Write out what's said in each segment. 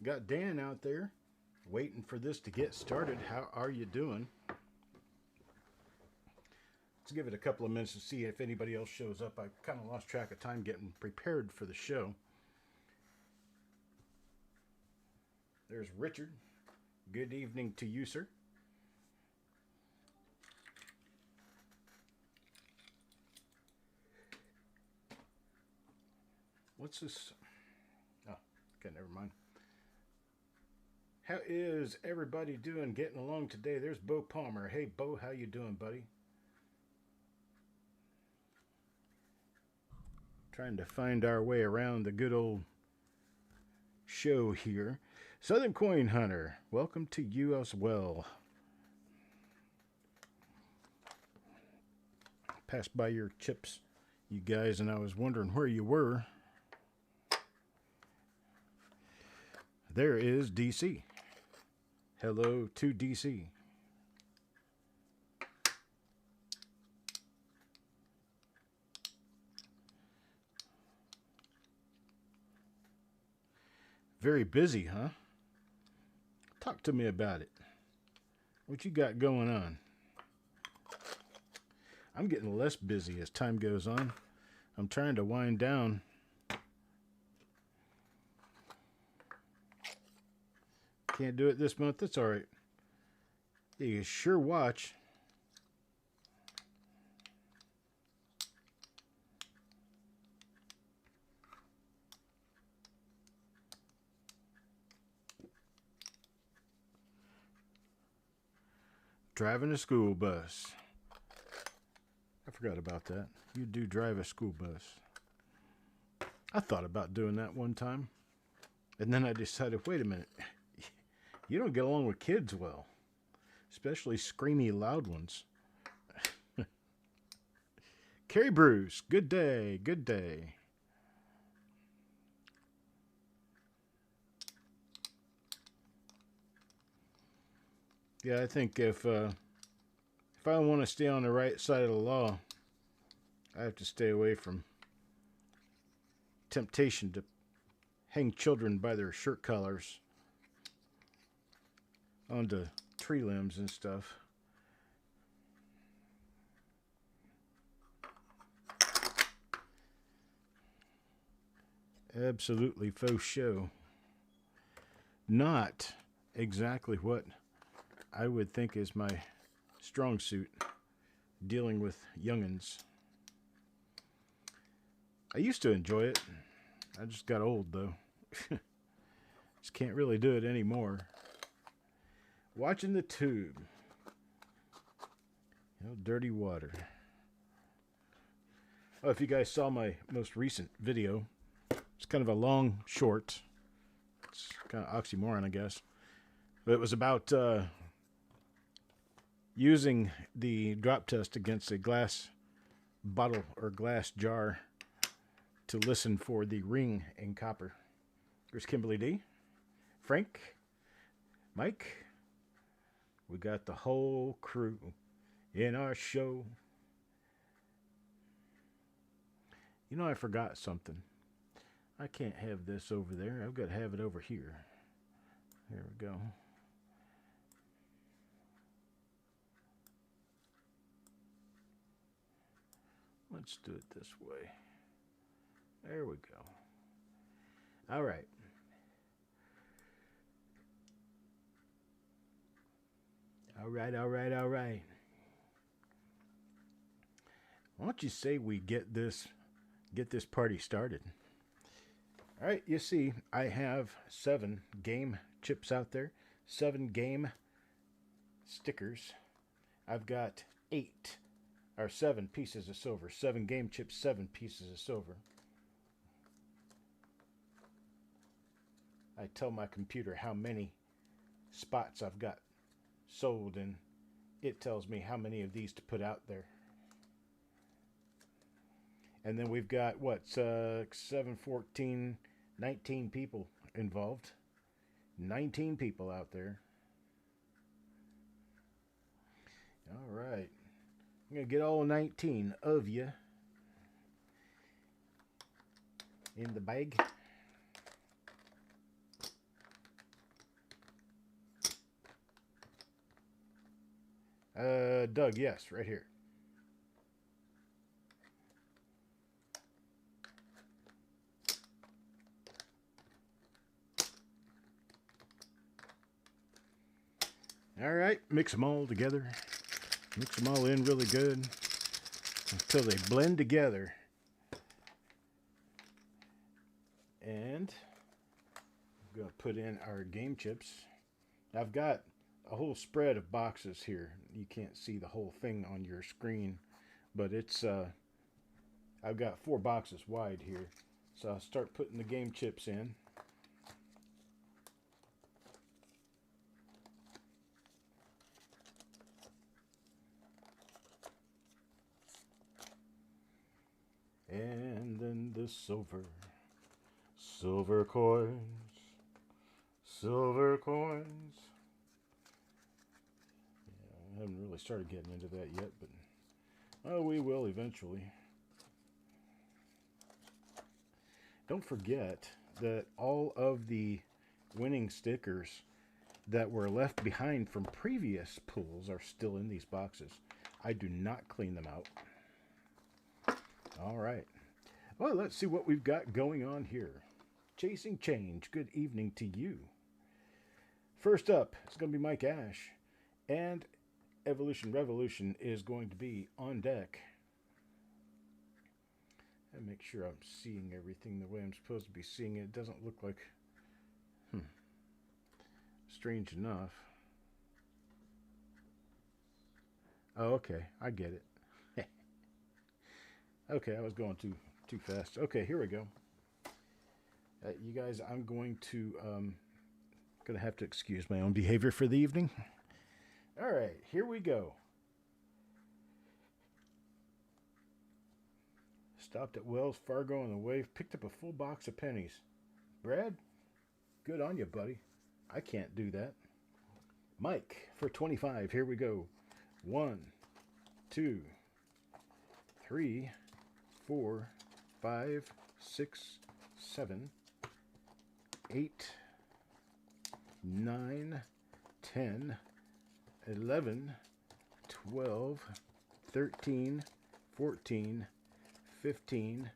Got Dan out there waiting for this to get started. How are you doing? Let's give it a couple of minutes to see if anybody else shows up. I kind of lost track of time getting prepared for the show. There's Richard. Good evening to you, sir. What's this? Oh, okay, never mind. How is everybody doing getting along today? There's Bo Palmer. Hey, Bo, how you doing, buddy? Trying to find our way around the good old show here. Southern Coin Hunter, welcome to you as well. Passed by your chips, you guys, and I was wondering where you were. There is DC. Hello to DC. Very busy, huh? Talk to me about it. What you got going on? I'm getting less busy as time goes on. I'm trying to wind down. Can't do it this month. That's all right. You can sure watch. Driving a school bus. I forgot about that. You do drive a school bus. I thought about doing that one time. And then I decided, wait a minute. You don't get along with kids well. Especially screamy, loud ones. Carrie Bruce, good day, good day. Yeah, I think if I want to stay on the right side of the law, I have to stay away from temptation to hang children by their shirt collars onto tree limbs and stuff. Absolutely faux show. Not exactly what I would think is my strong suit, dealing with youngins. I used to enjoy it. I just got old, though. Just can't really do it anymore. Watching the tube. You know, dirty water. Oh, if you guys saw my most recent video, it's kind of a long short. It's kind of oxymoron, I guess. But it was about using the drop test against a glass bottle or glass jar to listen for the ring in copper. There's Kimberly D. Frank. Mike. We got the whole crew in our show. You know, I forgot something. I can't have this over there. I've got to have it over here. There we go. Let's do it this way. There we go. All right. All right, all right, all right. Why don't you say we get this party started? All right, you see, I have 7 game chips out there, 7 game stickers. I've got 7 pieces of silver, 7 game chips, 7 pieces of silver. I tell my computer how many spots I've got sold, and it tells me how many of these to put out there. And then we've got, 7, 14, 19 people involved. 19 people out there. All right. I'm going to get all 19 of you in the bag. Doug, yes, right here. All right, mix them all together. Mix them all in really good until they blend together. And I'm going to put in our game chips. I've got a whole spread of boxes here. You can't see the whole thing on your screen, but it's I've got 4 boxes wide here. So I'll start putting the game chips in. And then the silver coins, silver coins. Yeah, I haven't really started getting into that yet, but oh, we will eventually. Don't forget that all of the winning stickers that were left behind from previous pulls are still in these boxes. I do not clean them out. All right. Well, let's see what we've got going on here. Chasing Change, good evening to you. First up, it's going to be Mike Ash. And Evolution Revolution is going to be on deck. And make sure I'm seeing everything the way I'm supposed to be seeing it. It doesn't look like... Strange enough. Oh, okay. I get it. Okay, I was going too fast. Okay, here we go. You guys, I'm going to have to excuse my own behavior for the evening. All right, here we go. Stopped at Wells Fargo on the way, picked up a full box of pennies. Brad, good on you, buddy. I can't do that. Mike, for 25, here we go. 1, 2, 3, 4, 5, 6, 7, 8, 9, 10, 11, 12, 13, 14, 15,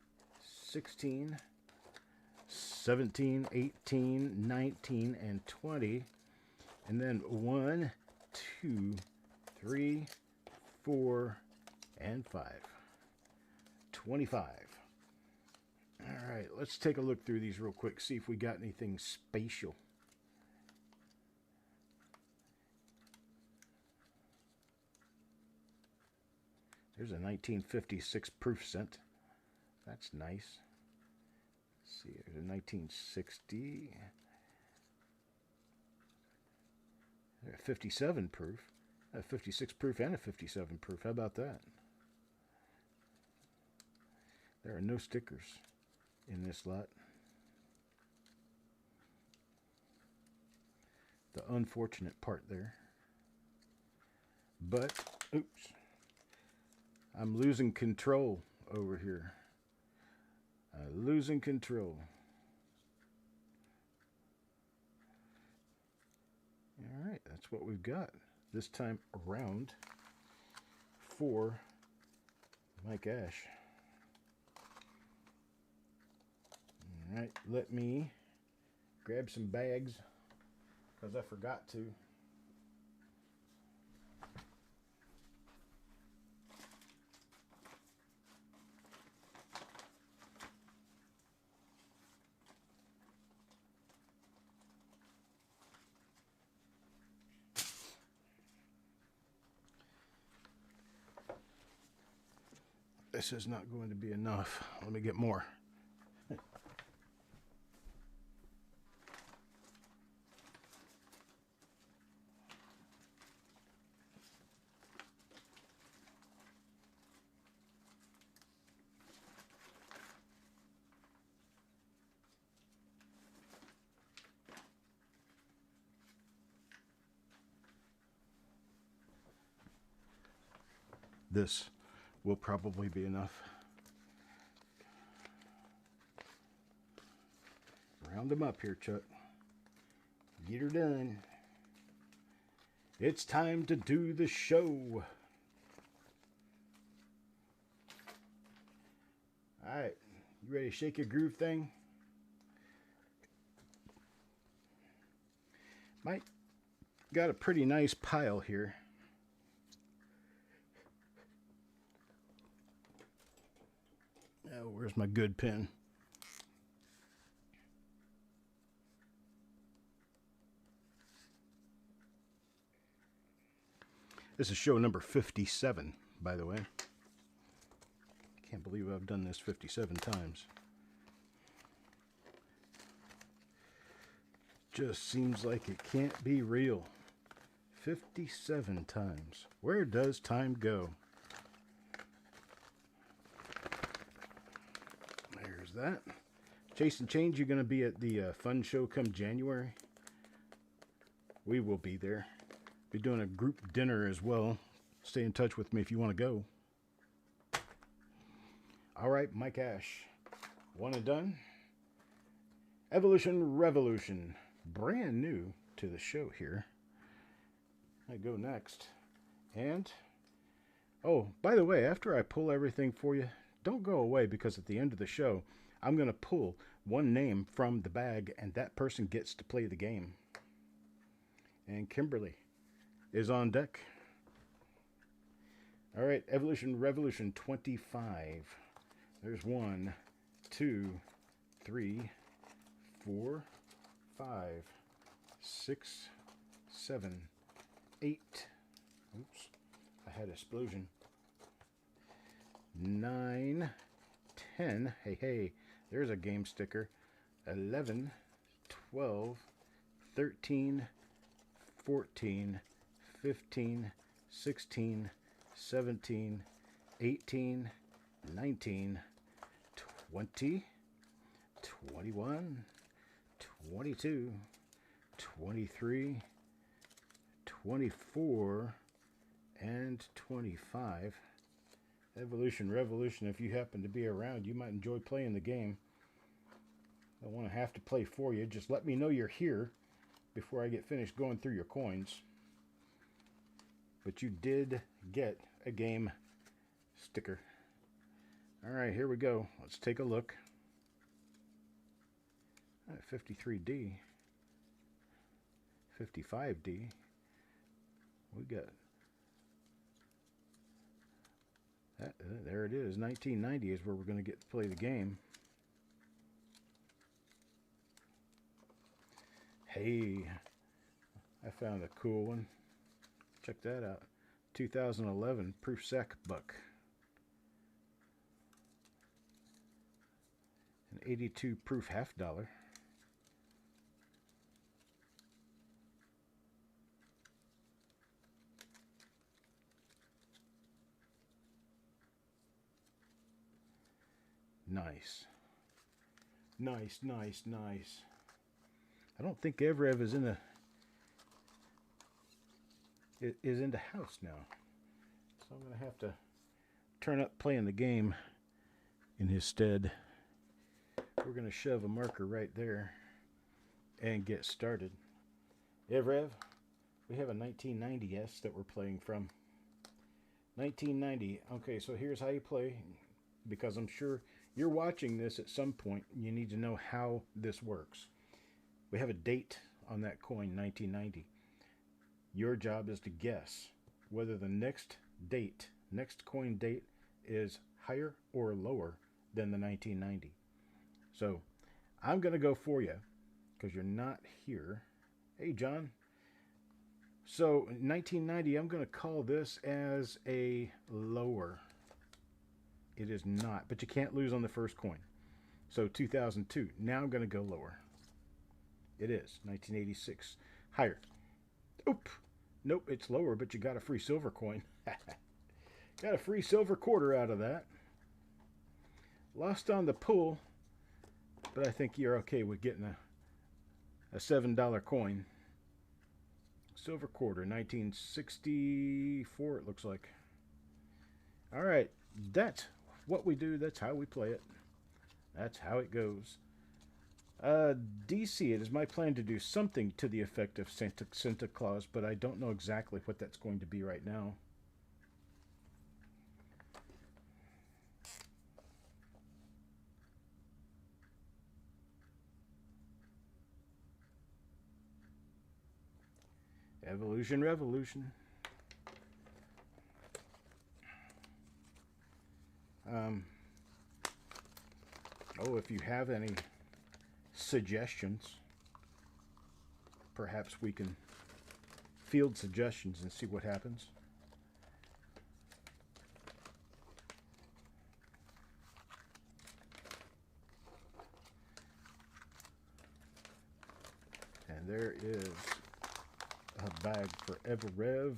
16, 17, 18, 19, and 20. And then 1, 2, 3, 4, and 5. 25. All right, let's take a look through these real quick, see if we got anything spatial. There's a 1956 proof cent. That's nice. Let's see, there's a 1960. 57 proof. A 56 proof and a 57 proof. How about that? There are no stickers in this lot. The unfortunate part there. But, oops. I'm losing control over here. Losing control. All right, that's what we've got this time around for Mike Ash. All right, let me grab some bags because I forgot to. This is not going to be enough. Let me get more. This will probably be enough. Round them up here, Chuck. Get her done. It's time to do the show. All right, you ready to shake your groove thing? Mike got a pretty nice pile here. Oh, where's my good pen? This is show number 57, by the way. Can't believe I've done this 57 times. Just seems like it can't be real. 57 times. Where does time go? There's that. Chase and Change, you're going to be at the fun show come January. We will be there. Be doing a group dinner as well. Stay in touch with me if you want to go. All right, Mike Ash. One and done. Evolution Revolution. Brand new to the show here. I go next. And, oh, by the way, after I pull everything for you, don't go away, because at the end of the show, I'm going to pull one name from the bag, and that person gets to play the game. And Kimberly is on deck. All right, Evolution Revolution 25. There's 1, 2, 3, 4, 5, 6, 7, 8. Oops, I had an explosion. 9, 10. Hey, hey, there's a game sticker. 11, 12, 13, 14, 15, 16, 17, 18, 19, 20, 21, 22, 23, 24, and 25. Evolution Revolution, if you happen to be around, you might enjoy playing the game. I don't want to have to play for you. Just let me know you're here before I get finished going through your coins. But you did get a game sticker. All right, here we go. Let's take a look. 53D. 55D. We got that. There it is. 1990 is where we're going to get to play the game. Hey, I found a cool one. Check that out. 2011 Proof Sack Buck. An 82 Proof half dollar. Nice. Nice, nice, nice. I don't think Evrev is in into house now. So I'm going to have to turn up playing the game in his stead. We're going to shove a marker right there and get started. Evrev, we have a 1990S that we're playing from. 1990. Okay, so here's how you play, because I'm sure you're watching this at some point. You need to know how this works. We have a date on that coin, 1990. Your job is to guess whether the next coin date is higher or lower than the 1990. So I'm going to go for you because you're not here. Hey, John. So 1990, I'm going to call this as a lower. It is not, but you can't lose on the first coin. So 2002, now I'm going to go lower. It is 1986, higher. Oop. Nope, it's lower, but you got a free silver coin. Got a free silver quarter out of that. Lost on the pull, but I think you're okay with getting a $7 coin. Silver quarter, 1964 it looks like. All right, that's what we do. That's how we play it. That's how it goes. DC, it is my plan to do something to the effect of Santa Claus, but I don't know exactly what that's going to be right now. Evolution Revolution. Oh, if you have any suggestions, perhaps we can field suggestions and see what happens. And there is a bag for Everev.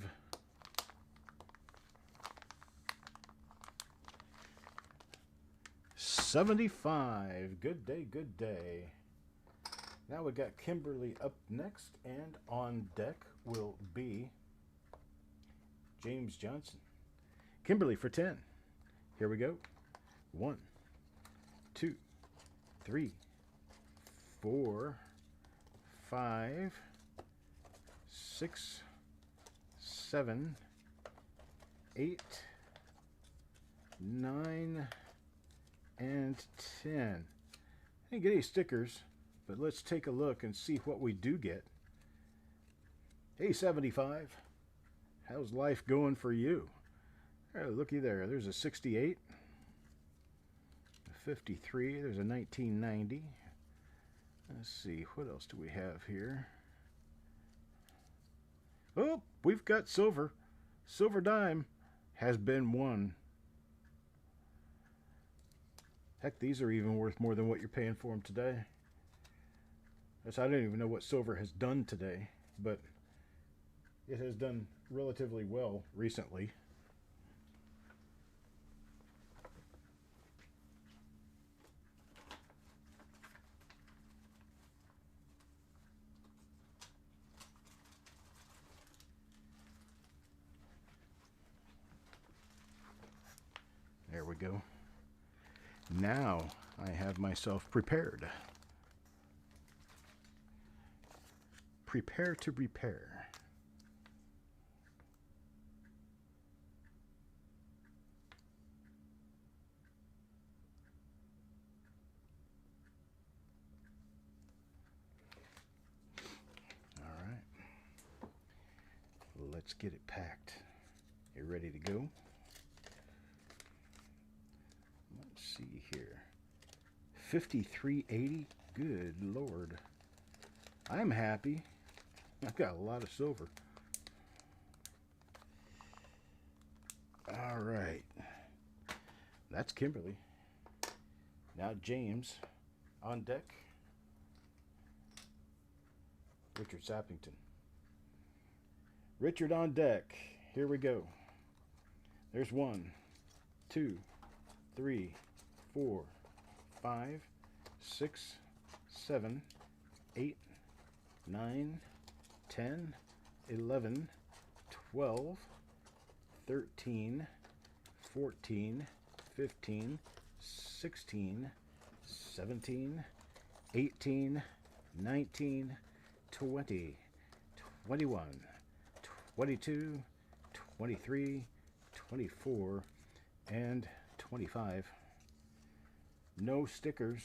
$75. Good day, good day. Now we got Kimberly up next, and on deck will be James Johnson. Kimberly for 10. Here we go. 1, 2, 3, 4, 5, 6, 7, 8, 9, and 10. I didn't get any stickers, but let's take a look and see what we do get. Hey, 75. How's life going for you? Oh, looky there. There's a 68. A 53. There's a 1990. Let's see. What else do we have here? Oh, we've got silver. Silver dime has been won. Heck, these are even worth more than what you're paying for them today. I don't even know what silver has done today, but it has done relatively well recently. There we go. Now I have myself prepared. Prepare to repair. All right. Let's get it packed. You ready to go? See here, 53.80. Good Lord, I'm happy. I've got a lot of silver. All right, that's Kimberly. Now James on deck. Richard Sappington. Richard on deck. Here we go. There's 1, 2, 3, 4, 5, 6, 7, 8, 9, 10, 11, 12, 13, 14, 15, 16, 17, 18, 19, 20, 21, 22, 23, 24, and 25. No stickers.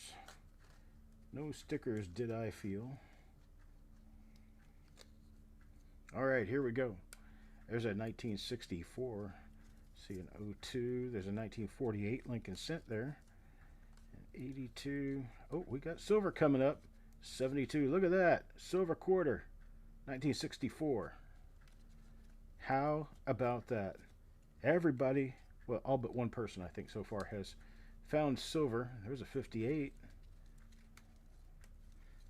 No stickers did I feel. All right, here we go. There's a 1964. See an 02. There's a 1948 Lincoln Cent there. An 82. Oh, we got silver coming up. 72. Look at that. Silver quarter. 1964. How about that? Everybody, well, all but one person I think so far has found silver. There's a 58.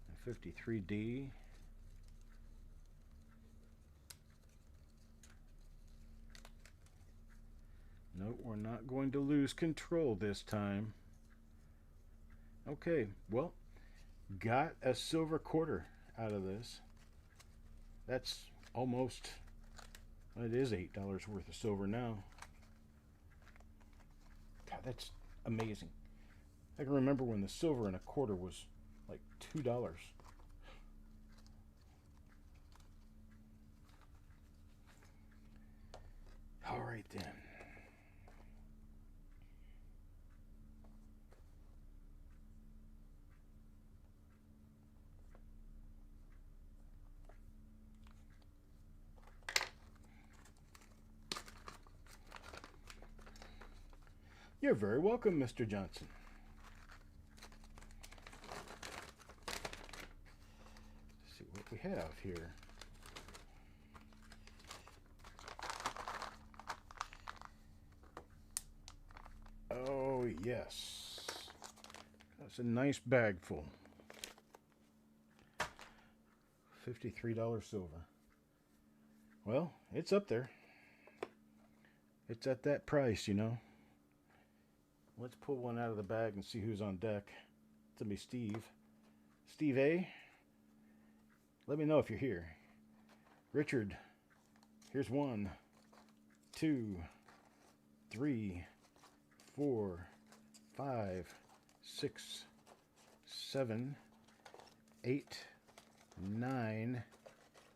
A 53D. No, we're not going to lose control this time. Okay, well, got a silver quarter out of this. That's almost, it is $8 worth of silver now. God, that's amazing. I can remember when the silver in a quarter was like $2. All right then. You're very welcome, Mr. Johnson. Let's see what we have here. Oh, yes. That's a nice bag full. $53 silver. Well, it's up there. It's at that price, you know. Let's pull one out of the bag and see who's on deck. It's going to be Steve. Steve A., let me know if you're here. Richard, here's 1, 2, 3, 4, 5, 6, 7, 8, 9,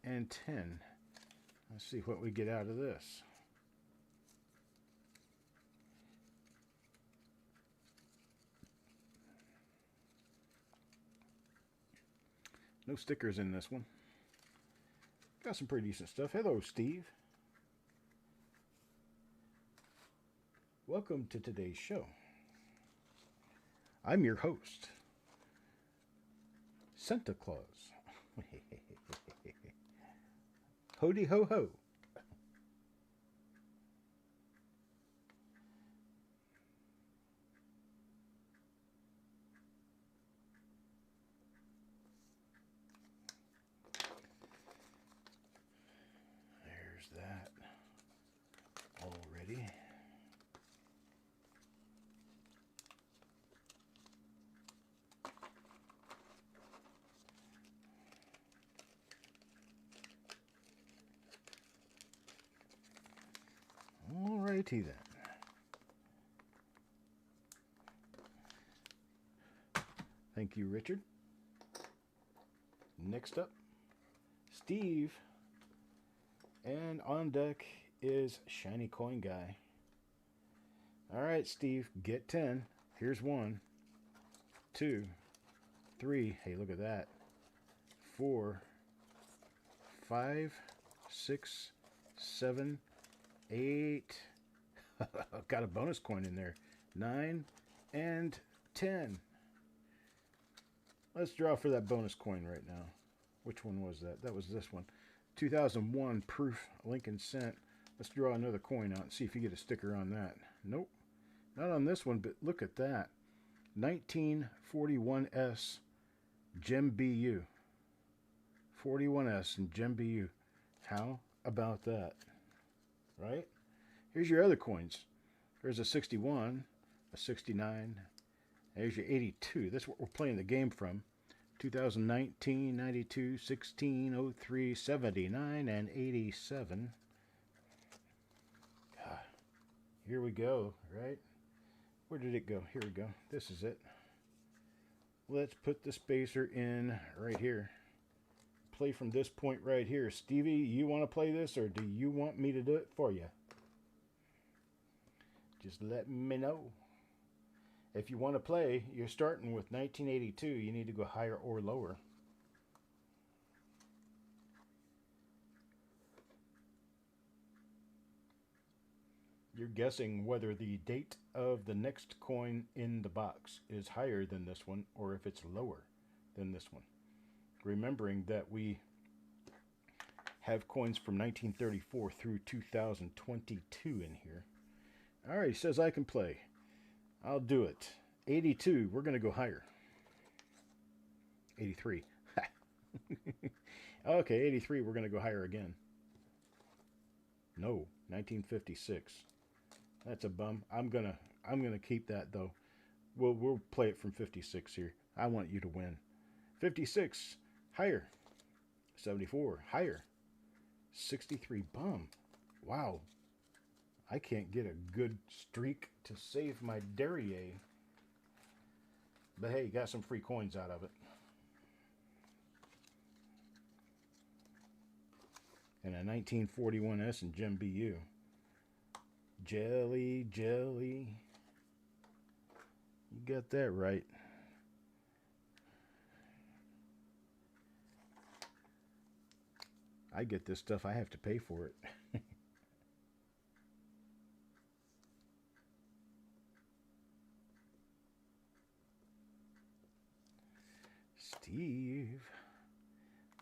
and 10. Let's see what we get out of this. No stickers in this one. Got some pretty decent stuff. Hello, Steve. Welcome to today's show. I'm your host, Santa Claus. Hody ho ho. There's that already. Alrighty then. Thank you, Richard. Next up, Steve. And on deck is Shiny Coin Guy. Alright, Steve, get 10. Here's 1, 2, 3. Hey, look at that. 4, 5, 6, 7, 8. Got a bonus coin in there. 9 and 10. Let's draw for that bonus coin right now. Which one was that? That was this one. 2001 proof Lincoln cent. Let's draw another coin out and see if you get a sticker on that. Nope. Not on this one, but look at that. 1941S Gem BU. 41S and Gem BU. How about that? Right? Here's your other coins. There's a 61, a 69. There's your 82. That's what we're playing the game from. 2019, 92, 16, 03, 79, and 87. Here we go, right? Where did it go? Here we go. This is it. Let's put the spacer in right here. Play from this point right here. Stevie, you want to play this, or do you want me to do it for you? Just let me know. If you want to play, you're starting with 1982. You need to go higher or lower. You're guessing whether the date of the next coin in the box is higher than this one or if it's lower than this one. Remembering that we have coins from 1934 through 2022 in here. All right, he says I can play. I'll do it. 82, we're going to go higher. 83. Okay, 83, we're going to go higher again. No, 1956. That's a bum. I'm gonna keep that though. We'll play it from 56 here. I want you to win. 56, higher. 74, higher. 63, bum. Wow. I can't get a good streak to save my Derriere. But hey, got some free coins out of it. And a 1941S and Gem BU. Jelly, jelly. You got that right. I get this stuff, I have to pay for it.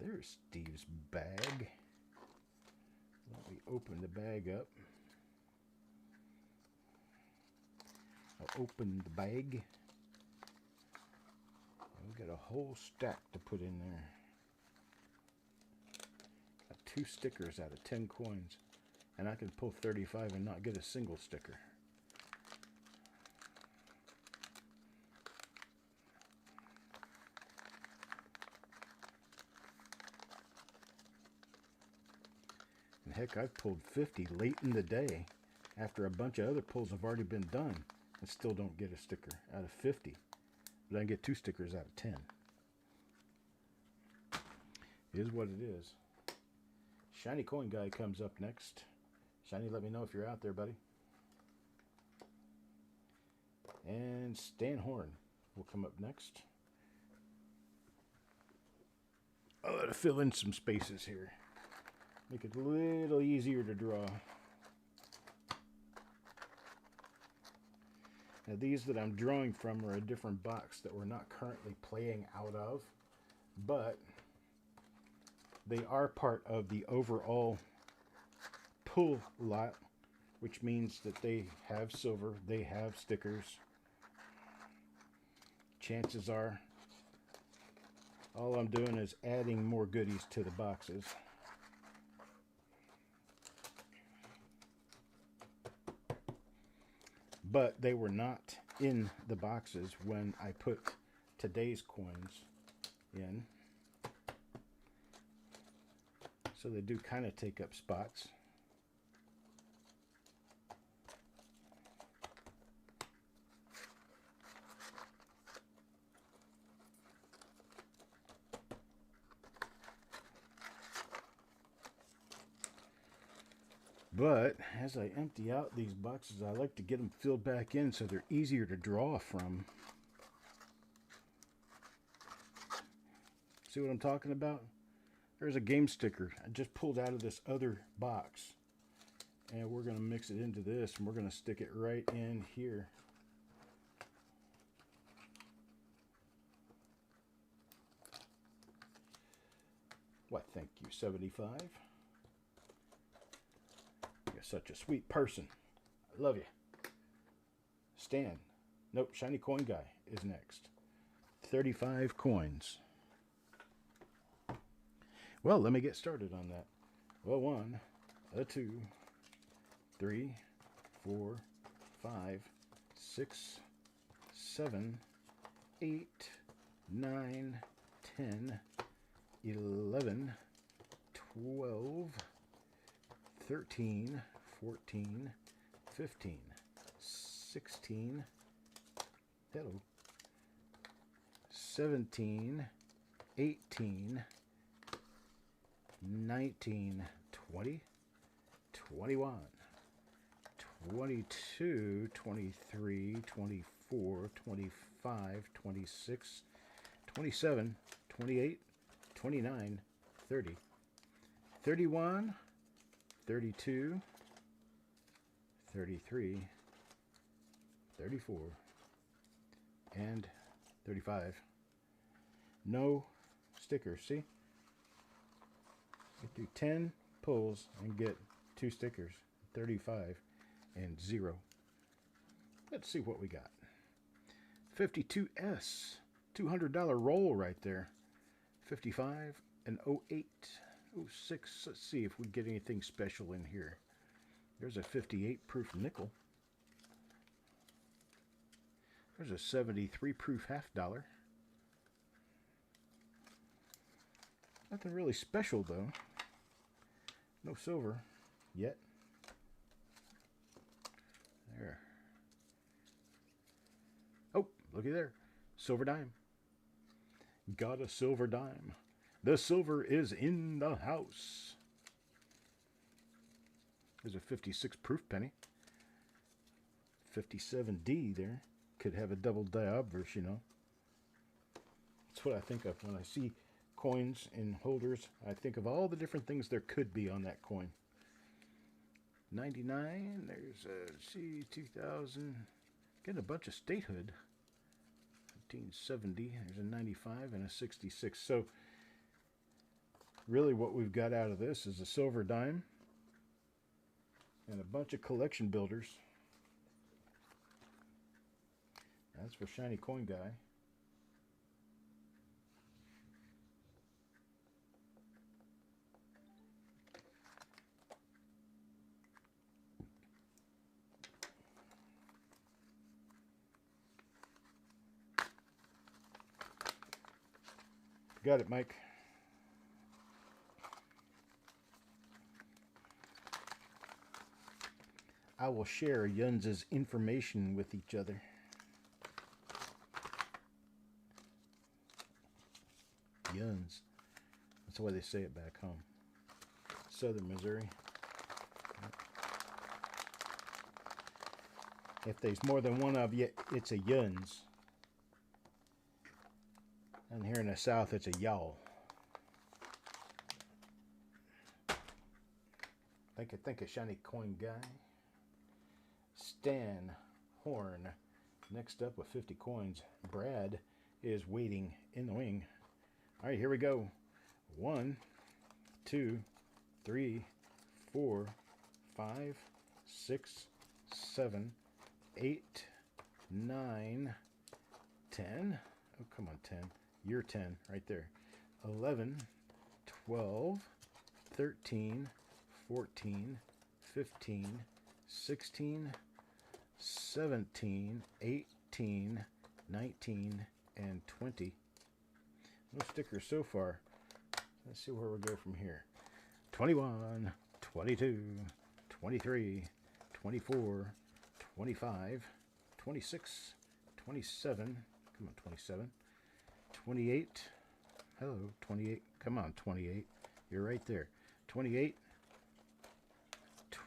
There's Steve's bag. Let me open the bag up. I'll open the bag. We've got a whole stack to put in there. Got 2 stickers out of 10 coins. And I can pull 35 and not get a single sticker. And heck, I've pulled 50 late in the day after a bunch of other pulls have already been done and still don't get a sticker out of 50. But I can get 2 stickers out of 10. It is what it is. Shiny Coin Guy comes up next. Shiny, let me know if you're out there, buddy. And Stan Horn will come up next. I'll have to fill in some spaces here. Make it a little easier to draw. Now these that I'm drawing from are a different box that we're not currently playing out of, but they are part of the overall pull lot, which means that they have silver, they have stickers. Chances are all I'm doing is adding more goodies to the boxes. But they were not in the boxes when I put today's coins in. So they do kind of take up spots. But as I empty out these boxes, I like to get them filled back in so they're easier to draw from. See what I'm talking about? There's a game sticker I just pulled out of this other box. And we're going to mix it into this and we're going to stick it right in here. Why, thank you, 75. You're such a sweet person. I love you. Stan. Nope, Shiny Coin Guy is next. 35 coins. Well, let me get started on that. Well, 1, 2, 3, 4, 5, 6, 7, 8, 9, 10, 11, 12, 13, 14, 15, 16, hello, 17, 18, 19, 20, 21, 22, 23, 24, 25, 26, 27, 28, 29, 30, 31, 32, 33, 34, and 35. No stickers, see? You do 10 pulls and get 2 stickers, 35 and 0. Let's see what we got. 52S, $200 roll right there. 55 and 08, 06. Let's see if we get anything special in here. There's a 58 proof nickel. There's a 73 proof half dollar. Nothing really special though. No silver yet. There. Oh, looky there. Silver dime. Got a silver dime. The silver is in the house. There's a 56 proof penny. 57D there. Could have a double die obverse, you know. That's what I think of when I see coins in holders. I think of all the different things there could be on that coin. 99. There's a C2000. Getting a bunch of statehood. 1970. There's a 95 and a 66. So Really what we've got out of this is a silver dime and a bunch of collection builders. That's for Shiny Coin Guy. Got it, Mike. I will share Yuns' information with each other. Yuns. That's the way they say it back home. Southern Missouri. If there's more than one of you, it's a Yuns. And here in the South, it's a y'all. Think of Shiny Coin Guy. Stan Horn. Next up with 50 coins. Brad is waiting in the wing. All right, here we go. 1, 2, 3, 4, 5, 6, 7, 8, 9, 10. Oh, come on, 10. You're 10 right there. 11, 12, 13, 14, 15, 16, 17, 18, 19, and 20. No stickers so far. Let's see where we go from here. 21, 22, 23, 24, 25, 26, 27. Come on, 27. 28. Hello, 28. Come on, 28. You're right there. 28,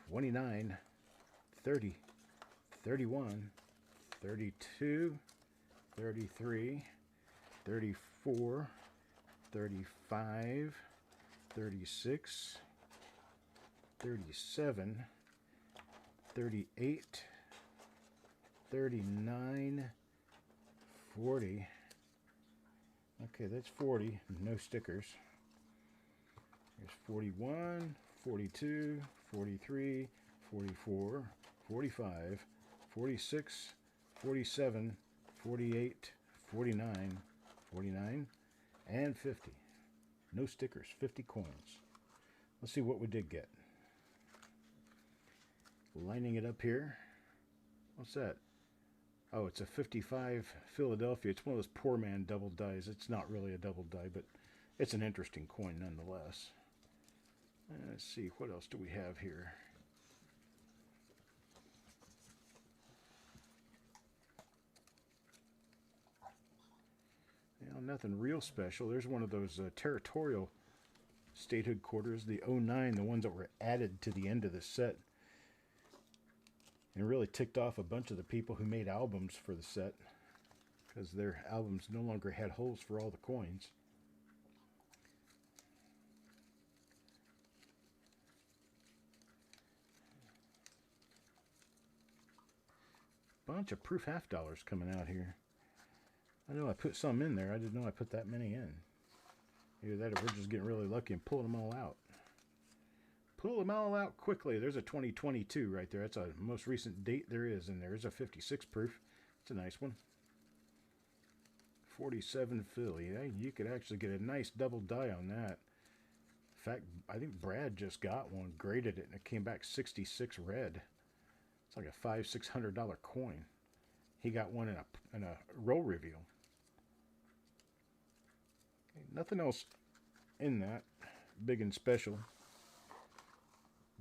29, 30, 31, 32, 33, 34, 35, 36, 37, 38, 39, 40. Okay, that's 40. No stickers. There's 41, 42, 43, 44, 45, 46, 47, 48, 49, 49, and 50. No stickers, 50 coins. Let's see what we did get. Lining it up here. What's that? Oh, it's a 55 Philadelphia. It's one of those poor man double dies. It's not really a double die, but it's an interesting coin nonetheless. Let's see, what else do we have here? You know, nothing real special. There's one of those territorial statehood quarters, the 09, the ones that were added to the end of the set. And really ticked off a bunch of the people who made albums for the set, because their albums no longer had holes for all the coins. Bunch of proof half dollars coming out here. I know I put some in there. I didn't know I put that many in. Either that or we're just getting really lucky and pulling them all out. Pull them all out quickly. There's a 2022 right there. That's the most recent date there is, and there's a 56 proof. It's a nice one. 47 Philly. Yeah, you could actually get a nice double die on that. In fact, I think Brad just got one, graded it, and it came back 66 red. It's like a $500-600 coin. He got one in a roll reveal. Okay, nothing else in that big and special.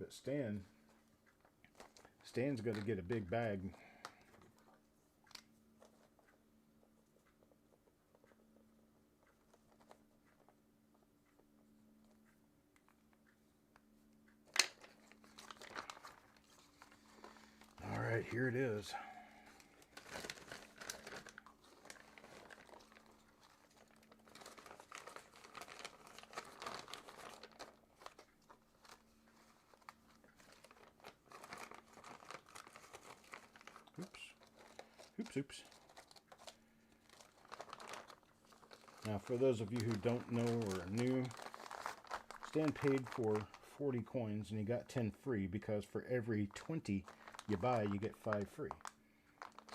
But Stan's going to get a big bag. All right, here it is. Oops. Now, for those of you who don't know or are new, Stan paid for 40 coins and he got 10 free because for every 20 you buy, you get 5 free.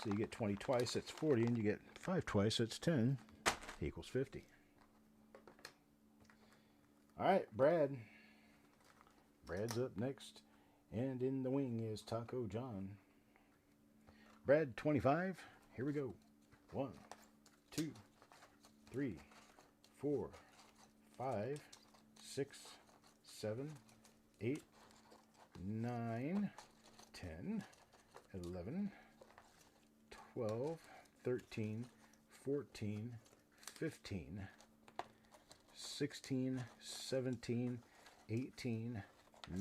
So you get 20 twice, that's 40, and you get 5 twice, that's 10, equals 50. All right, Brad. Brad's up next. And in the wing is Taco John. Brad, 25. Here we go. 1, 2, 3, 4, 5, 6, 7, 8, 9, 10, 11, 12, 13, 14, 15, 16, 17, 18,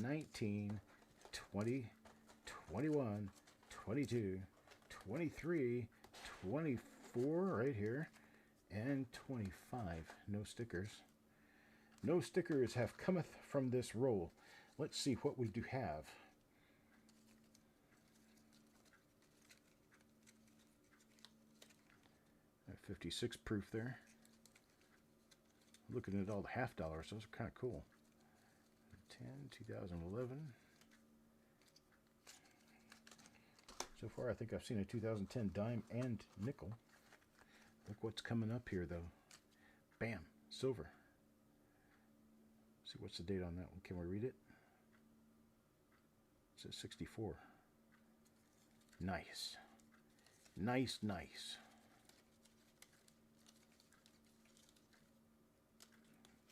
19, 20, 21, 22, 23, 24 right here, and 25. No stickers. No stickers have cometh from this roll. Let's see what we do have. At 56 proof there. Looking at all the half dollars, those are kind of cool. 10, 2011. So far, I think I've seen a 2010 dime and nickel. Look what's coming up here, though. Bam, silver. See, what's the date on that one? Can we read it? It says 64. Nice. Nice, nice.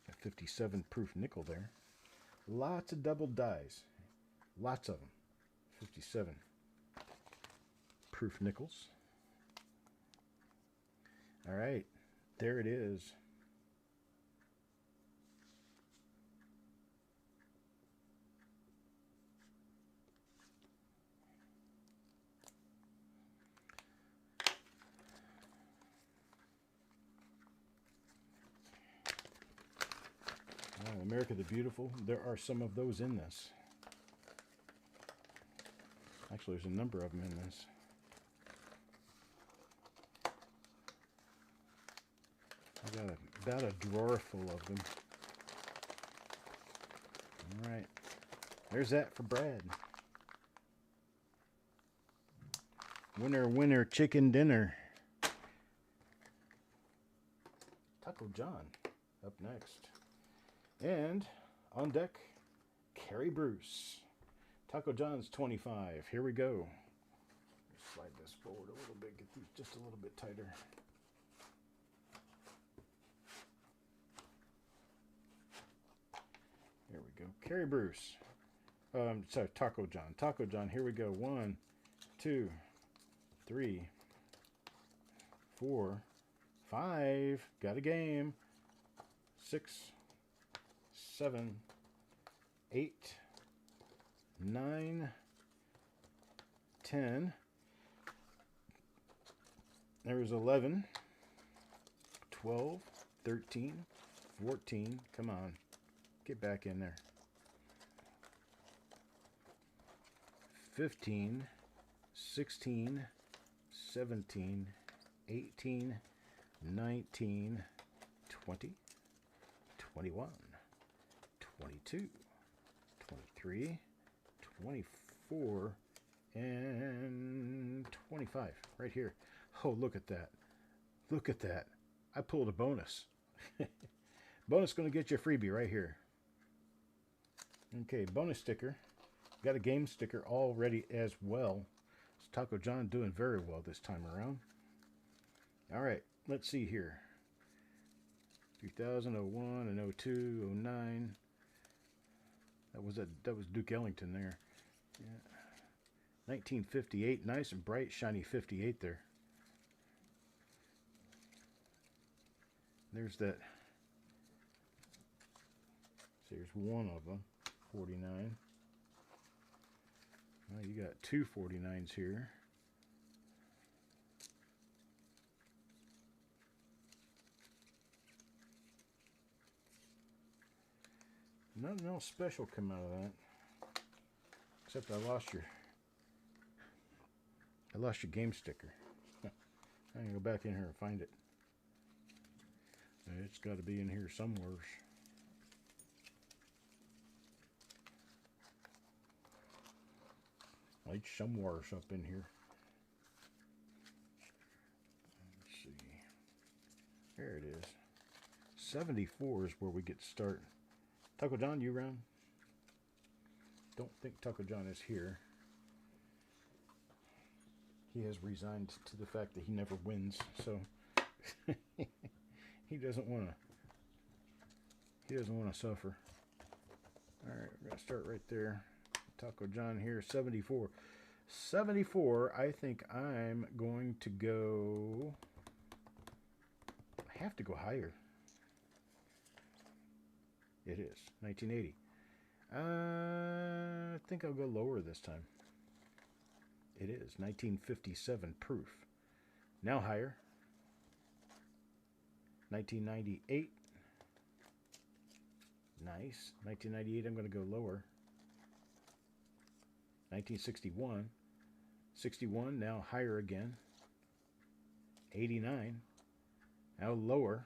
A 57 proof nickel there. Lots of double dies. Lots of them. 57 proof nickels. All right. There it is. Oh, America the Beautiful. There are some of those in this. Actually, there's a number of them in this. I got about a drawer full of them. All right. There's that for Brad. Winner, winner, chicken dinner. Taco John up next. And on deck, Carrie Bruce. Taco John's 25. Here we go. Slide this forward a little bit, get these just a little bit tighter. There we go. Carrie Bruce. Sorry, Taco John. Taco John, here we go. 1, 2, 3, 4, 5. Got a game. 6, 7, 8, 9, 10. There was 11, 12, 13, 14. Come on. Get back in there. 15, 16, 17, 18, 19, 20, 21, 22, 23, 24, and 25. Right here. Oh, look at that. Look at that. I pulled a bonus. Bonus going to get you a freebie right here. Okay, bonus sticker. Got a game sticker already as well. It's Taco John doing very well this time around. All right, let's see here. 2001 and 02, 09. That was Duke Ellington there. Yeah. 1958, nice and bright, shiny 58 there. There's that. So here's one of them, 49. Well, you got two 49s here. Nothing else special come out of that, except I lost your game sticker. I can go back in here and find it. It's got to be in here somewhere. Light somewhere up in here. Let's see. There it is. 74 is where we get to start. Taco John, you around? Don't think Taco John is here. He has resigned to the fact that he never wins, so he doesn't want to. He doesn't want to suffer. All right, we're gonna start right there. Taco John here, 74. 74. I think I'm going to go. I have to go higher. It is 1980. I think I'll go lower this time. It is 1957 proof. Now higher. 1998. Nice. 1998, I'm going to go lower. 1961. 61, now higher again. 89. Now lower.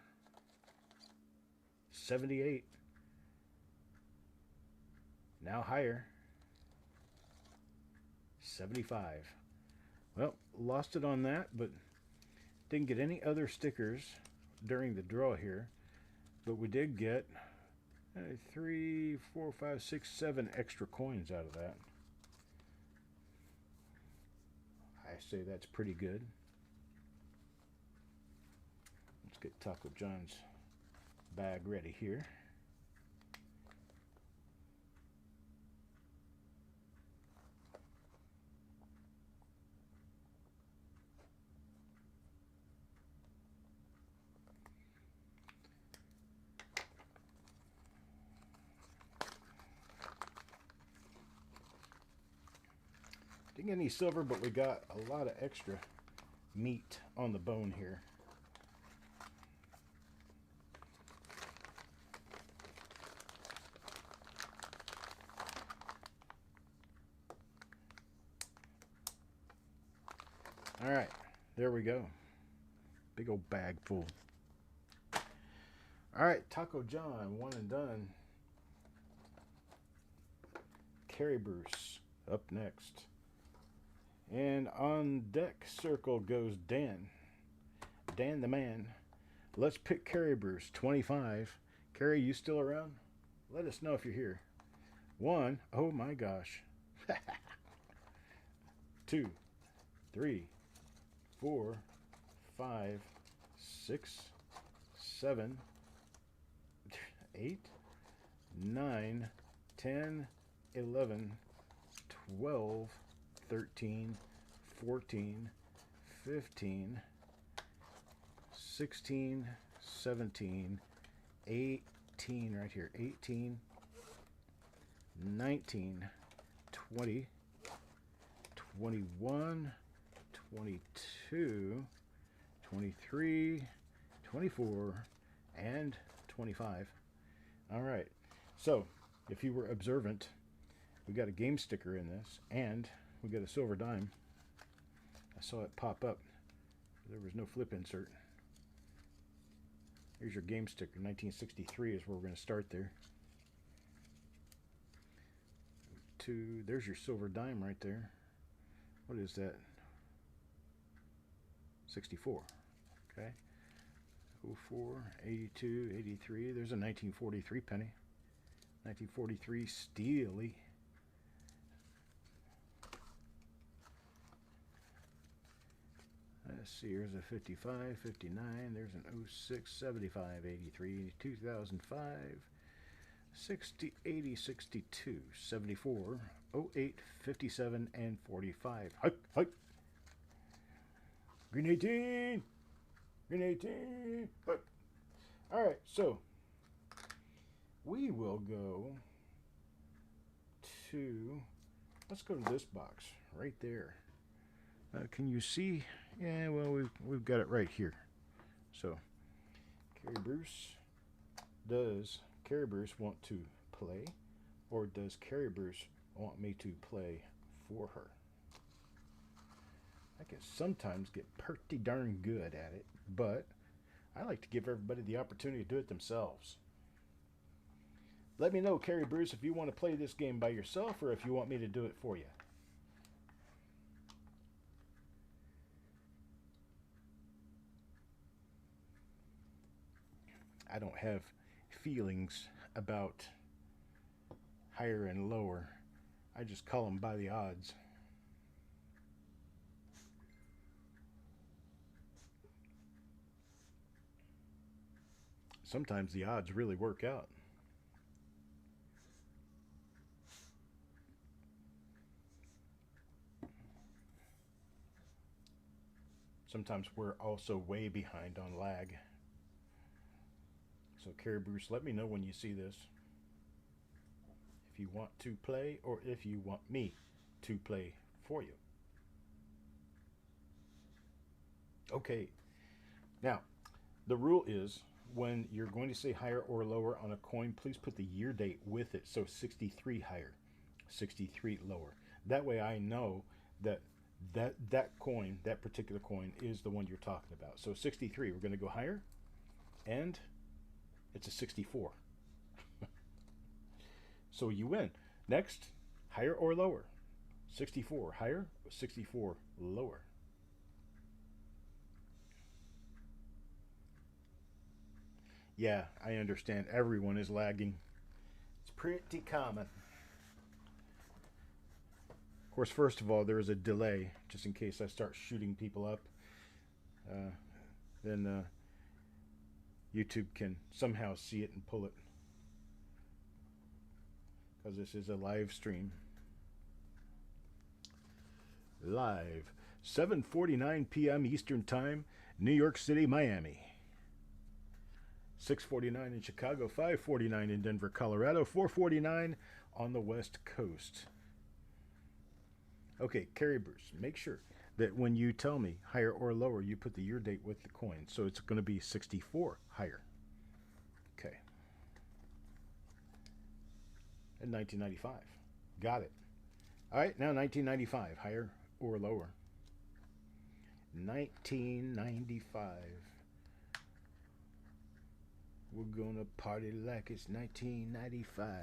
78. Now higher. 75. Well, lost it on that, but didn't get any other stickers during the draw here. But we did get 3, 4, 5, 6, 7 extra coins out of that. I say that's pretty good. Let's get Taco John's bag ready here. Didn't get any silver, but we got a lot of extra meat on the bone here. All right, there we go. Big old bag full. All right, Taco John, one and done. Carrie Bruce up next. And on deck circle goes Dan. Dan the man. Let's pick Carrie Bruce, 25. Carrie, you still around? Let us know if you're here. 1, oh my gosh. 2, 3, 4, 5, 6, 7, 8, 9, 10, 11, 12, 13, 14, 15, 16, 17, 18, right here, 18, 19, 20, 21, 22, 23, 24, and 25. All right, so if you were observant, we got a game sticker in this, and we got a silver dime. I saw it pop up. There was no flip insert. Here's your game sticker. 1963 is where we're going to start there. There's your silver dime right there. What is that? 64. Okay. 04, 82, 83. There's a 1943 penny. 1943 Steely. Let's see, here's a 55, 59, there's an 06, 75, 83, 2005, 60, 80, 62, 74, 08, 57, and 45. Hike, hike. Green 18! Green 18! Hike. Alright, so we will go to, let's go to this box right there. Can you see? Yeah, well, we've got it right here. So, Carrie Bruce, does Carrie Bruce want to play, or does Carrie Bruce want me to play for her? I can sometimes get pretty darn good at it, but I like to give everybody the opportunity to do it themselves. Let me know, Carrie Bruce, if you want to play this game by yourself or if you want me to do it for you. I don't have feelings about higher and lower. I just call them by the odds. Sometimes the odds really work out. Sometimes we're also way behind on lag. So, Carrie Bruce, let me know when you see this. If you want to play or if you want me to play for you. Okay, now the rule is when you're going to say higher or lower on a coin, please put the year date with it. So 63 higher, 63 lower. That way I know that that coin, that particular coin, is the one you're talking about. So 63, we're going to go higher, and it's a 64. So you win. Next, higher or lower? 64 higher, 64 lower. Yeah, I understand. Everyone is lagging. It's pretty common. Of course, first of all, there is a delay, just in case I start shooting people up. Uh, then YouTube can somehow see it and pull it. Because this is a live stream. Live. 7:49 p.m. Eastern Time, New York City, Miami. 6:49 in Chicago, 5:49 in Denver, Colorado, 4:49 on the West Coast. Okay, Carrie Bruce, make sure that when you tell me higher or lower, you put the year date with the coin. So it's going to be 64 higher. Okay. And 1995. Got it. All right, now 1995, higher or lower? 1995. We're gonna party like it's 1995.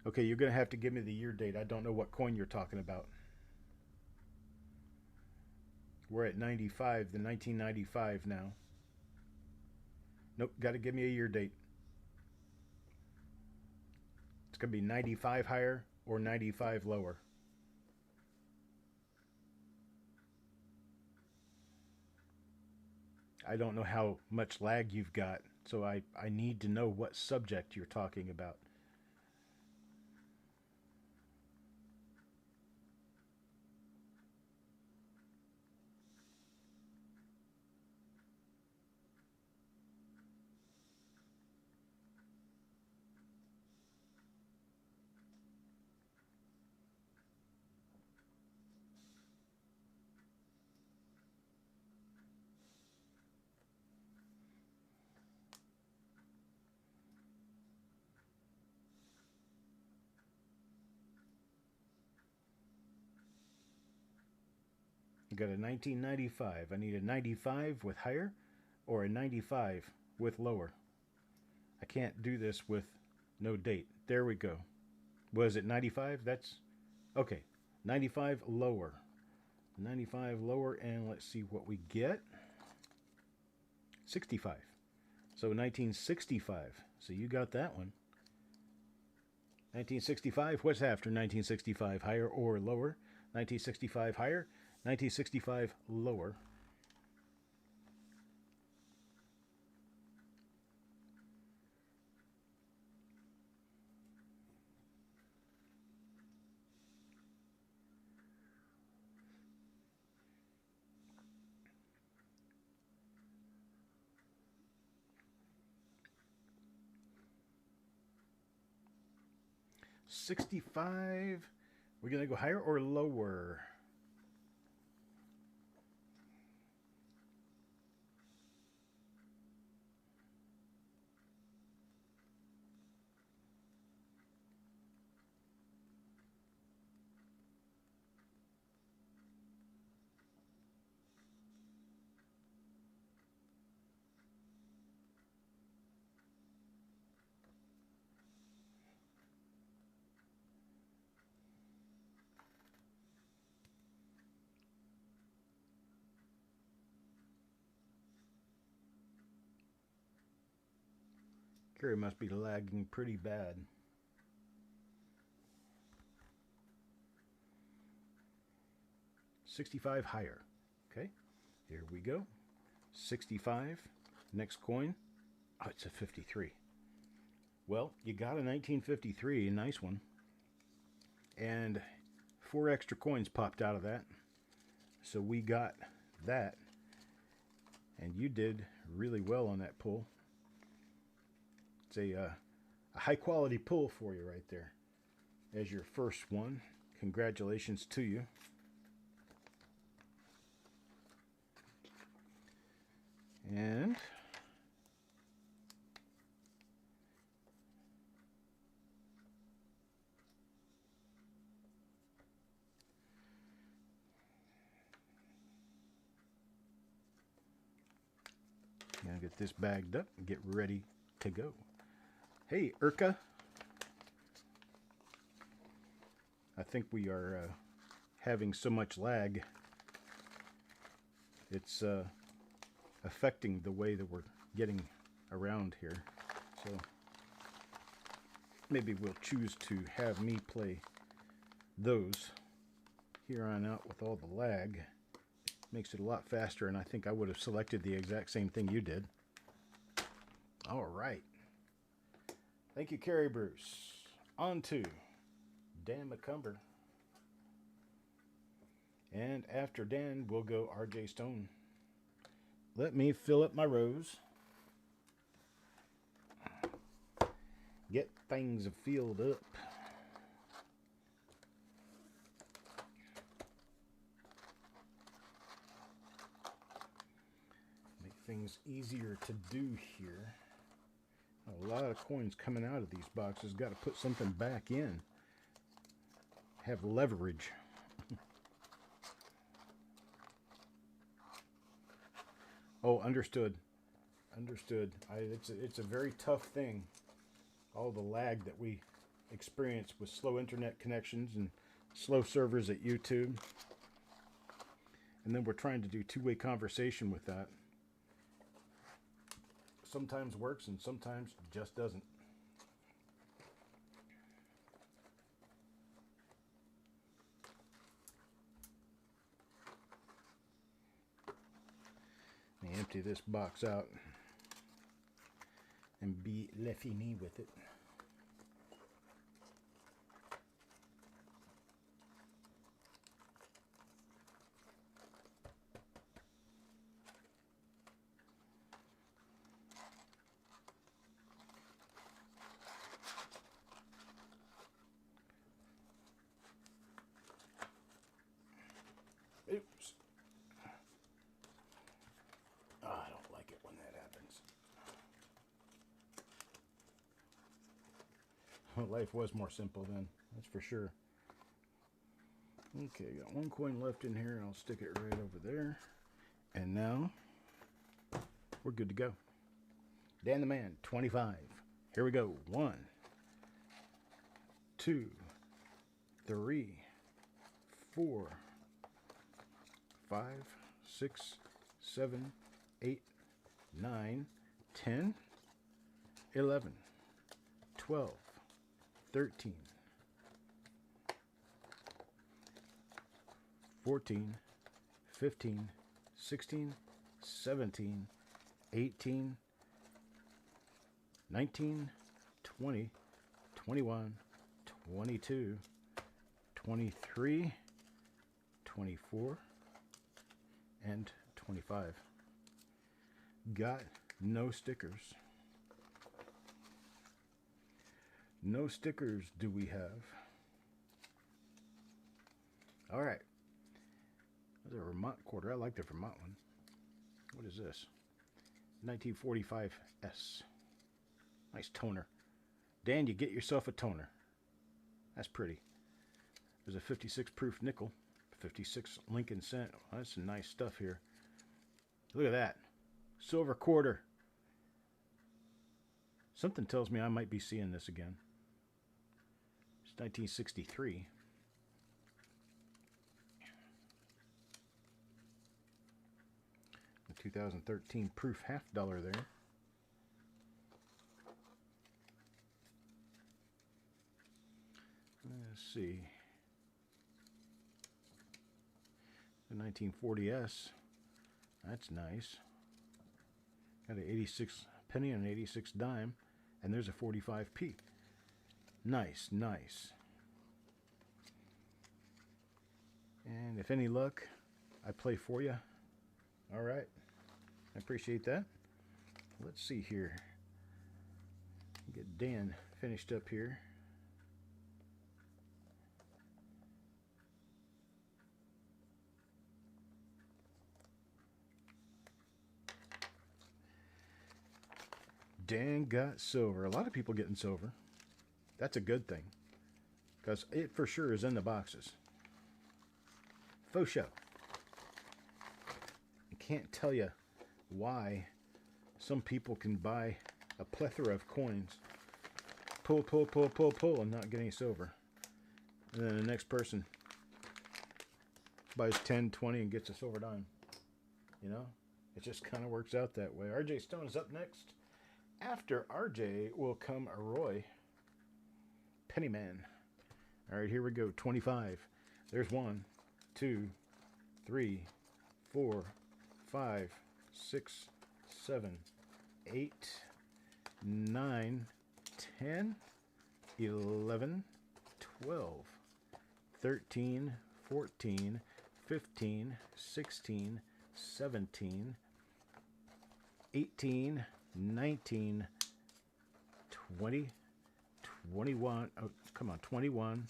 Okay, you're gonna have to give me the year date. I don't know what coin you're talking about. We're at 95, the 1995 now. Nope, gotta give me a year date. It's gonna be 95 higher or 95 lower. I don't know how much lag you've got, so I need to know what subject you're talking about. You got a 1995. I need a 95 with higher or a 95 with lower. I can't do this with no date. There we go. Was it 95? That's okay. 95 lower. 95 lower, and let's see what we get. 65. So 1965. So you got that one. 1965. What's after 1965? Higher or lower? 1965 higher. 1965 lower. $65. We're going to go higher or lower? Carrie must be lagging pretty bad. $65 higher. Okay, here we go. 65. Next coin. Oh, it's a 53. Well, you got a 1953, a nice one. And 4 extra coins popped out of that. So we got that. And you did really well on that pull. It's a high quality pull for you right there. As your first one. Congratulations to you. And gonna get this bagged up and get ready to go. Hey, Urka. I think we are having so much lag. It's affecting the way that we're getting around here. So maybe we'll choose to have me play those here on out with all the lag. Makes it a lot faster, and I think I would have selected the exact same thing you did. All right. Thank you, Carrie Bruce. On to Dan McCumber. And after Dan, we'll go RJ Stone. Let me fill up my rows. Get things filled up. Make things easier to do here. A lot of coins coming out of these boxes. Got to put something back in. Have leverage. Oh, understood. Understood. It's a very tough thing. All the lag that we experience with slow internet connections and slow servers at YouTube. And then we're trying to do two-way conversation with that. Sometimes works and sometimes just doesn't. Let me empty this box out and be le fini with it. Oops. Oh, I don't like it when that happens. Life was more simple then, that's for sure. Okay, got one coin left in here, and I'll stick it right over there. And now, we're good to go. Dan the Man, 25. Here we go. 1, 2, 3, 4, 5, 6, 7, 8, 9, 10, 11, 12, 13, 14, 15, 16, 17, 18, 19, 20, 21, 22, 23, 24, and 25. Got no stickers. No stickers do we have. All right. There's a Vermont quarter. I like the Vermont one. What is this? 1945S. Nice toner. Dan, you get yourself a toner. That's pretty. There's a 56 proof nickel. 56 Lincoln cent. Oh, that's some nice stuff here. Look at that. Silver quarter. Something tells me I might be seeing this again. It's 1963. The 2013 proof $50 there. Let's see. The 1940S. That's nice. Got an 86 penny and an 86 dime. And there's a 45p. Nice, nice. And if any luck, I play for you. All right. I appreciate that. Let's see here. Get Dan finished up here. Dan got silver. A lot of people getting silver. That's a good thing, because it for sure is in the boxes. Faux show. I can't tell you why some people can buy a plethora of coins, pull, pull, pull, pull, pull, and not get any silver. And then the next person buys 10, 20, and gets a silver dime. You know? It just kind of works out that way. RJ Stone is up next. After RJ will come Roy Pennyman. All right, here we go. 25. There's 1, 2, 3, 4, 5, 6, 7, 8, 9, 10, 11, 12, 13, 14, 15, 16, 17, 18, 19, 20, 21, oh, come on, 21,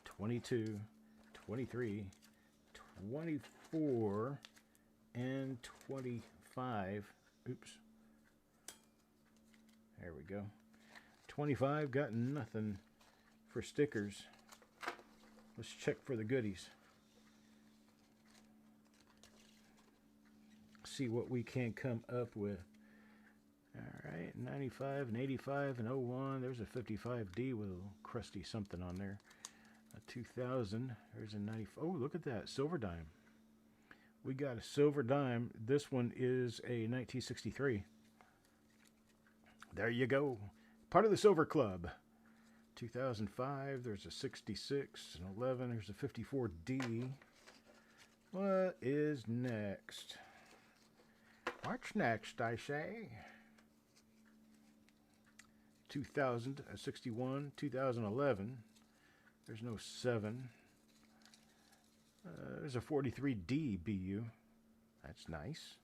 22, 23, 24, and 25. Oops. There we go. 25, got nothing for stickers. Let's check for the goodies. See what we can come up with. All right, 95 and 85 and 01. There's a 55D with a little crusty something on there. A 2000. There's a 90. Oh, look at that. Silver dime. We got a silver dime. This one is a 1963. There you go. Part of the Silver Club. 2005. There's a 66 and 11. There's a 54D. What is next? What's next, I say? 2000, a 61, 2011. There's no 7. There's a 43D BU. That's nice.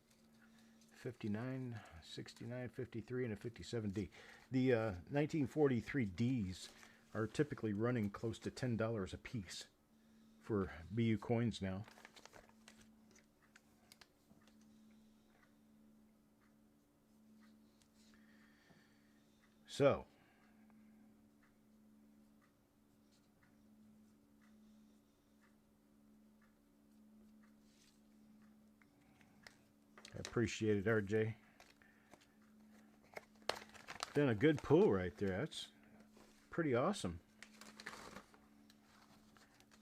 59, 69, 53, and a 57D. The 1943Ds are typically running close to $10 a piece for BU coins now. So, I appreciate it, RJ. Been a good pull right there. That's pretty awesome.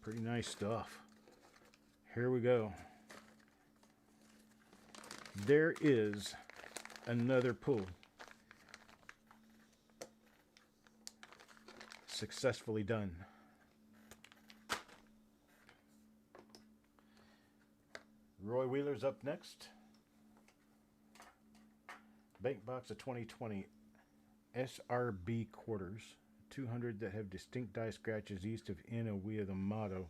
Pretty nice stuff. Here we go. There is another pull. Successfully done. Roy Wheeler's up next. Bank box of 2020 SRB quarters. 200 that have distinct die scratches east of Inouye, the motto.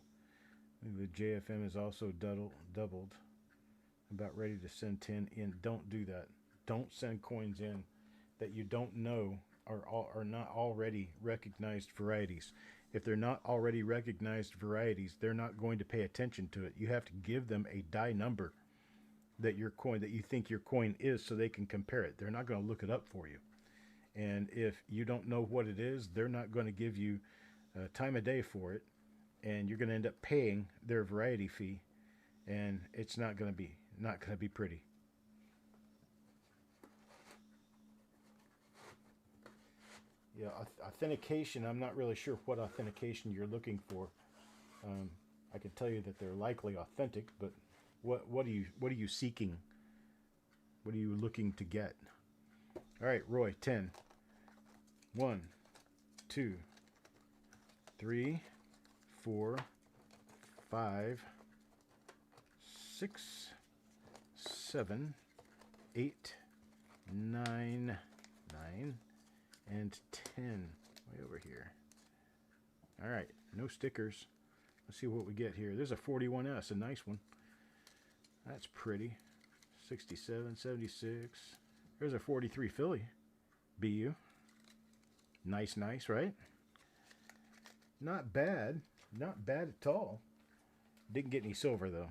The JFM is also doubled. About ready to send 10 in. Don't do that. Don't send coins in that you don't know are not already recognized varieties. If they're not already recognized varieties, they're not going to pay attention to it. You have to give them a die number that you think your coin is, so they can compare it. They're not going to look it up for you. And if you don't know what it is, they're not going to give you time of day for it, and you're going to end up paying their variety fee, and it's not going to be pretty. Yeah, authentication, I'm not really sure what authentication you're looking for. I can tell you that they're likely authentic, but what are you seeking? What are you looking to get? All right, Roy, 10. 1, 2, 3, 4, 5, 6, 7, 8, 9, and 10. Way over here. All right, no stickers. Let's see what we get here. There's a 41S, a nice one. That's pretty. 67, 76. There's a 43 Philly. BU. Nice, nice, right? Not bad. Not bad at all. Didn't get any silver, though.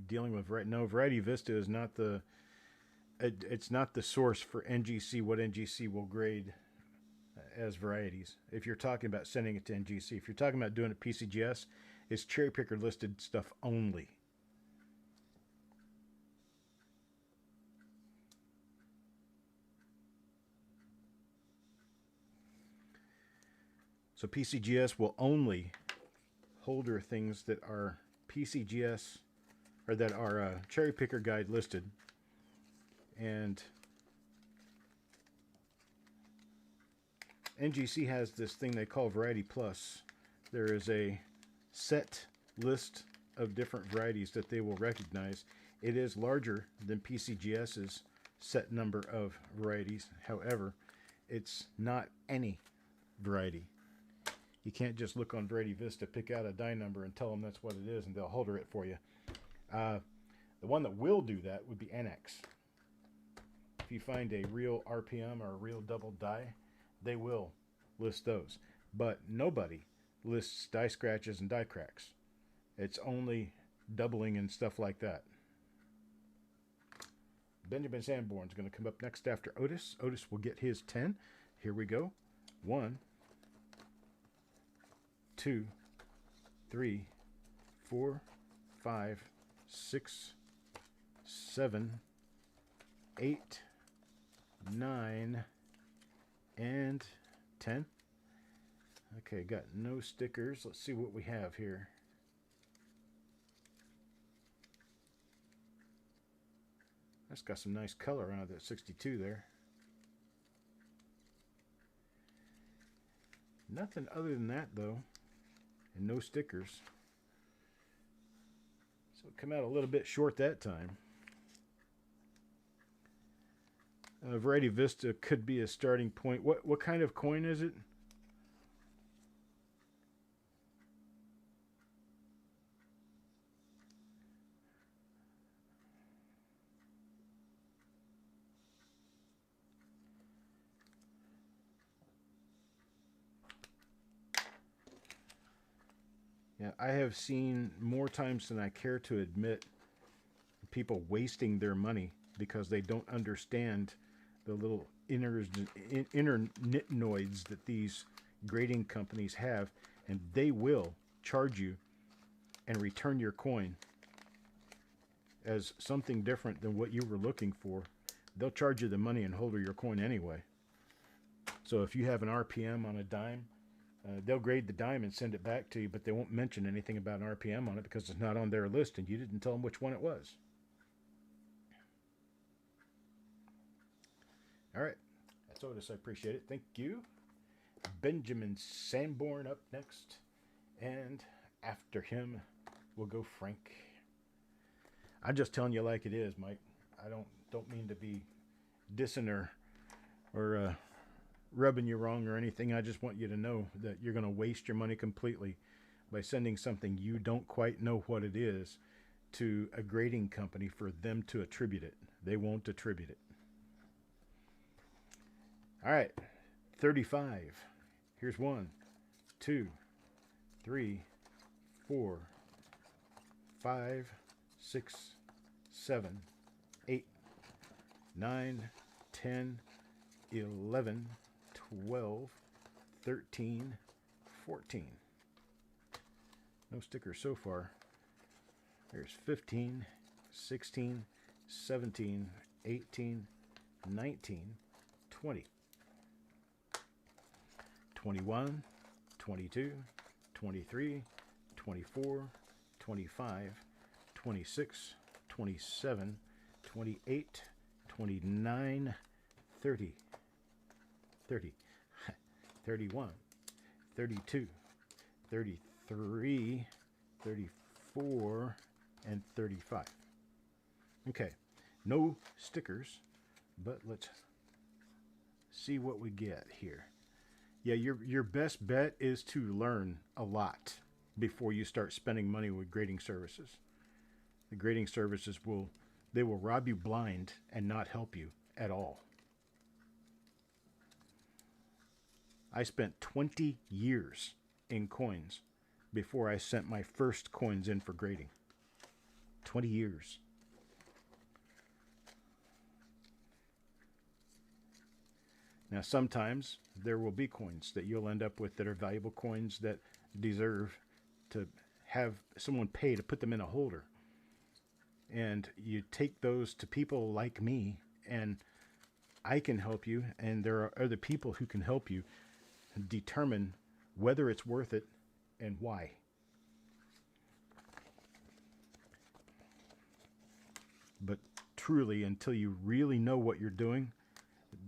Dealing with Variety Vista is not the it's not the source for NGC, what NGC will grade as varieties. If you're talking about sending it to NGC, if you're talking about doing it PCGS, it's cherry picker listed stuff only. So PCGS will only holder things that are PCGS or that are cherry picker guide listed, and NGC has this thing they call Variety Plus. There is a set list of different varieties that they will recognize. It is larger than PCGS's set number of varieties. However, it's not any variety. You can't just look on Variety Vista, pick out a die number, and tell them that's what it is, and they'll holder it for you. The one that will do that would be NX. If you find a real RPM or a real double die, they will list those. But nobody lists die scratches and die cracks. It's only doubling and stuff like that. Benjamin Sanborn's going to come up next after Otis. Otis will get his 10. Here we go. 1, 2, 3, 4, 5, 6, 7, 8, 9, and 10. Okay, got no stickers. Let's see what we have here. That's got some nice color out of that 62 there. Nothing other than that, though, and no stickers. So it come out a little bit short that time. Variety Vista could be a starting point. What kind of coin is it? Yeah, I have seen more times than I care to admit people wasting their money because they don't understand the little inner nitnoids that these grading companies have, and they will charge you and return your coin as something different than what you were looking for. They'll charge you the money and holder your coin anyway. So if you have an RPM on a dime, they'll grade the dime and send it back to you, but they won't mention anything about an RPM on it because it's not on their list and you didn't tell them which one it was. All right. That's Otis. I appreciate it. Thank you. Benjamin Sanborn up next. And after him, we'll go Frank. I'm just telling you like it is, Mike. I don't mean to be dissing or rubbing you wrong or anything. I just want you to know that you're going to waste your money completely by sending something you don't quite know what it is to a grading company for them to attribute it. They won't attribute it. All right, 35. Here's 1, 2, 3, 4, 5, 6, 7, 8, 9, 10, 11, 12, 13, 14. No stickers so far. There's 15, 16, 17, 18, 19, 20. 21, 22, 23, 24, 25, 26, 27, 28, 29, 30, 30, 31, 32, 33, 34, and 35. Okay, no stickers, but let's see what we get here. Yeah, your best bet is to learn a lot before you start spending money with grading services. The grading services will rob you blind and not help you at all. I spent 20 years in coins before I sent my first coins in for grading. 20 years. Now, sometimes there will be coins that you'll end up with that are valuable coins that deserve to have someone pay to put them in a holder. And you take those to people like me, and I can help you, and there are other people who can help you determine whether it's worth it and why. But truly, until you really know what you're doing,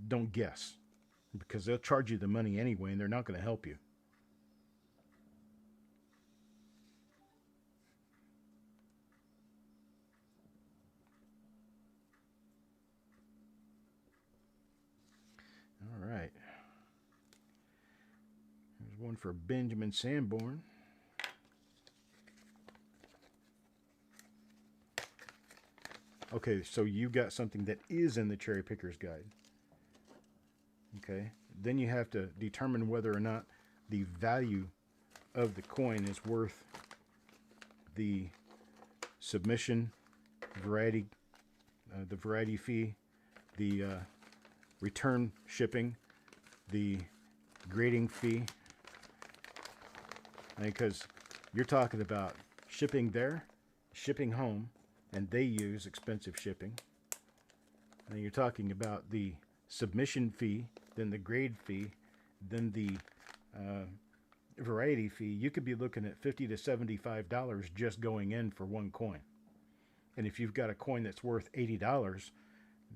don't guess, because they'll charge you the money anyway, and they're not going to help you. All right. There's one for Benjamin Sanborn. Okay, so you got something that is in the Cherry Picker's Guide. Okay, then you have to determine whether or not the value of the coin is worth the submission, variety, the variety fee, the return shipping, the grading fee. Because you're talking about shipping there, shipping home, and they use expensive shipping. And you're talking about the submission fee, then the grade fee, then the variety fee. You could be looking at $50 to $75 just going in for one coin. And if you've got a coin that's worth $80,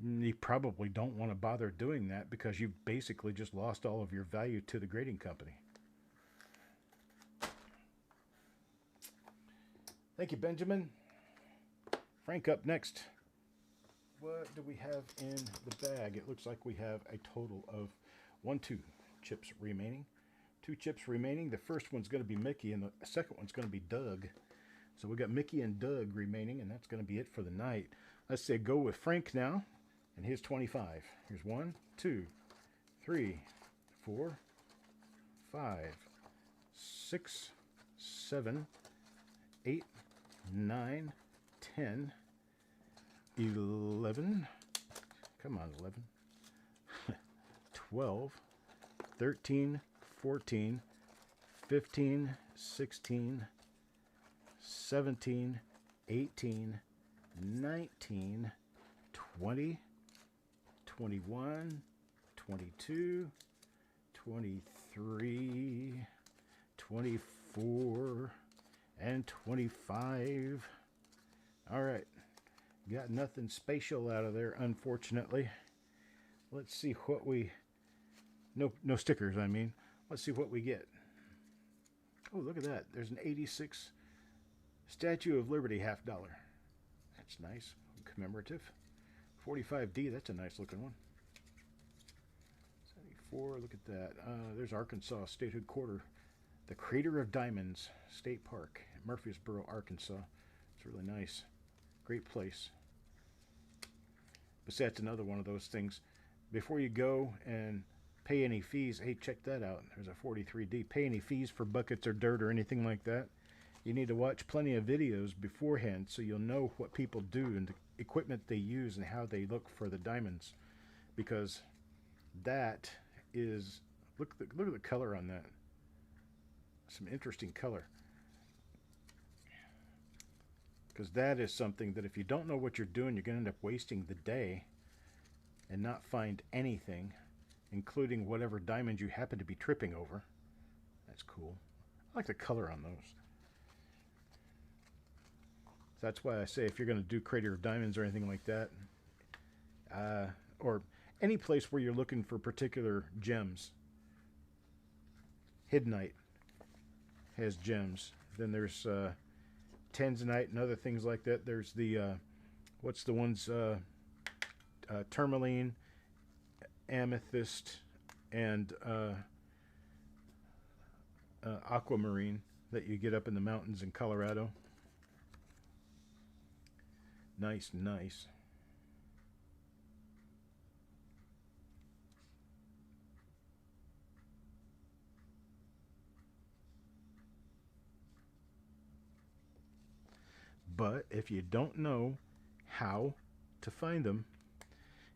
you probably don't want to bother doing that, because you've basically just lost all of your value to the grading company. Thank you, Benjamin. Frank up next. What do we have in the bag? It looks like we have a total of 2 chips remaining. 2 chips remaining. The first one's going to be Mickey, and the second one's going to be Doug. So we got Mickey and Doug remaining, and that's going to be it for the night. Let's say go with Frank now, and here's 25. Here's 1, 2, 3, 4, 5, 6, 7, 8, 9, 10, 11, come on, 11, 12, 13, 14, 15, 16, 17, 18, 19, 20, 21, 22, 23, 24, and 25. All right. Got nothing spatial out of there, unfortunately. Let's see what we... No stickers, I mean. Let's see what we get. Oh, look at that. There's an 86 Statue of Liberty $50. That's nice. Commemorative. 45D, that's a nice looking one. 74, look at that. There's Arkansas Statehood Quarter. The Crater of Diamonds State Park, Murfreesboro, Arkansas. It's really nice. Great place. But that's another one of those things. Before you go and pay any fees, hey, check that out. There's a 43D. Pay any fees for buckets or dirt or anything like that. You need to watch plenty of videos beforehand so you'll know what people do and the equipment they use and how they look for the diamonds. Because that is... Look at the color on that. Some interesting color. Because that is something that if you don't know what you're doing, you're going to end up wasting the day and not find anything, including whatever diamond you happen to be tripping over. That's cool. I like the color on those. So that's why I say if you're going to do Crater of Diamonds or anything like that, or any place where you're looking for particular gems. Hiddenite has gems. Then there's tanzanite and other things like that. There's the what's the ones? Tourmaline, amethyst, and aquamarine that you get up in the mountains in Colorado. Nice, nice. But if you don't know how to find them,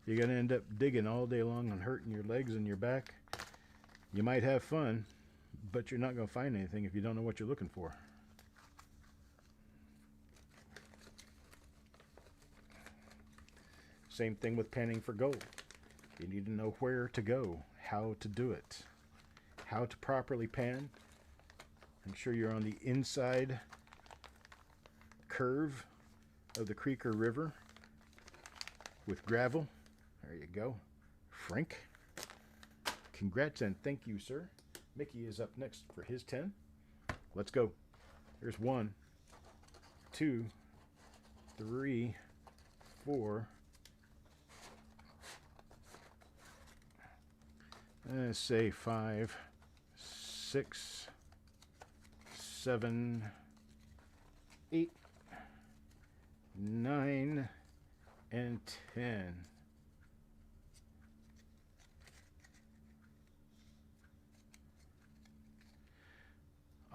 you're going to end up digging all day long and hurting your legs and your back. You might have fun, but you're not going to find anything if you don't know what you're looking for. Same thing with panning for gold. You need to know where to go, how to do it, how to properly pan. Make sure you're on the inside curve of the creek or river with gravel. There you go. Frank, congrats and thank you, sir. Mickey is up next for his 10. Let's go. There's 1, 2, 3, 4. Let's say 5, 6, 7, 8, 9, and 10.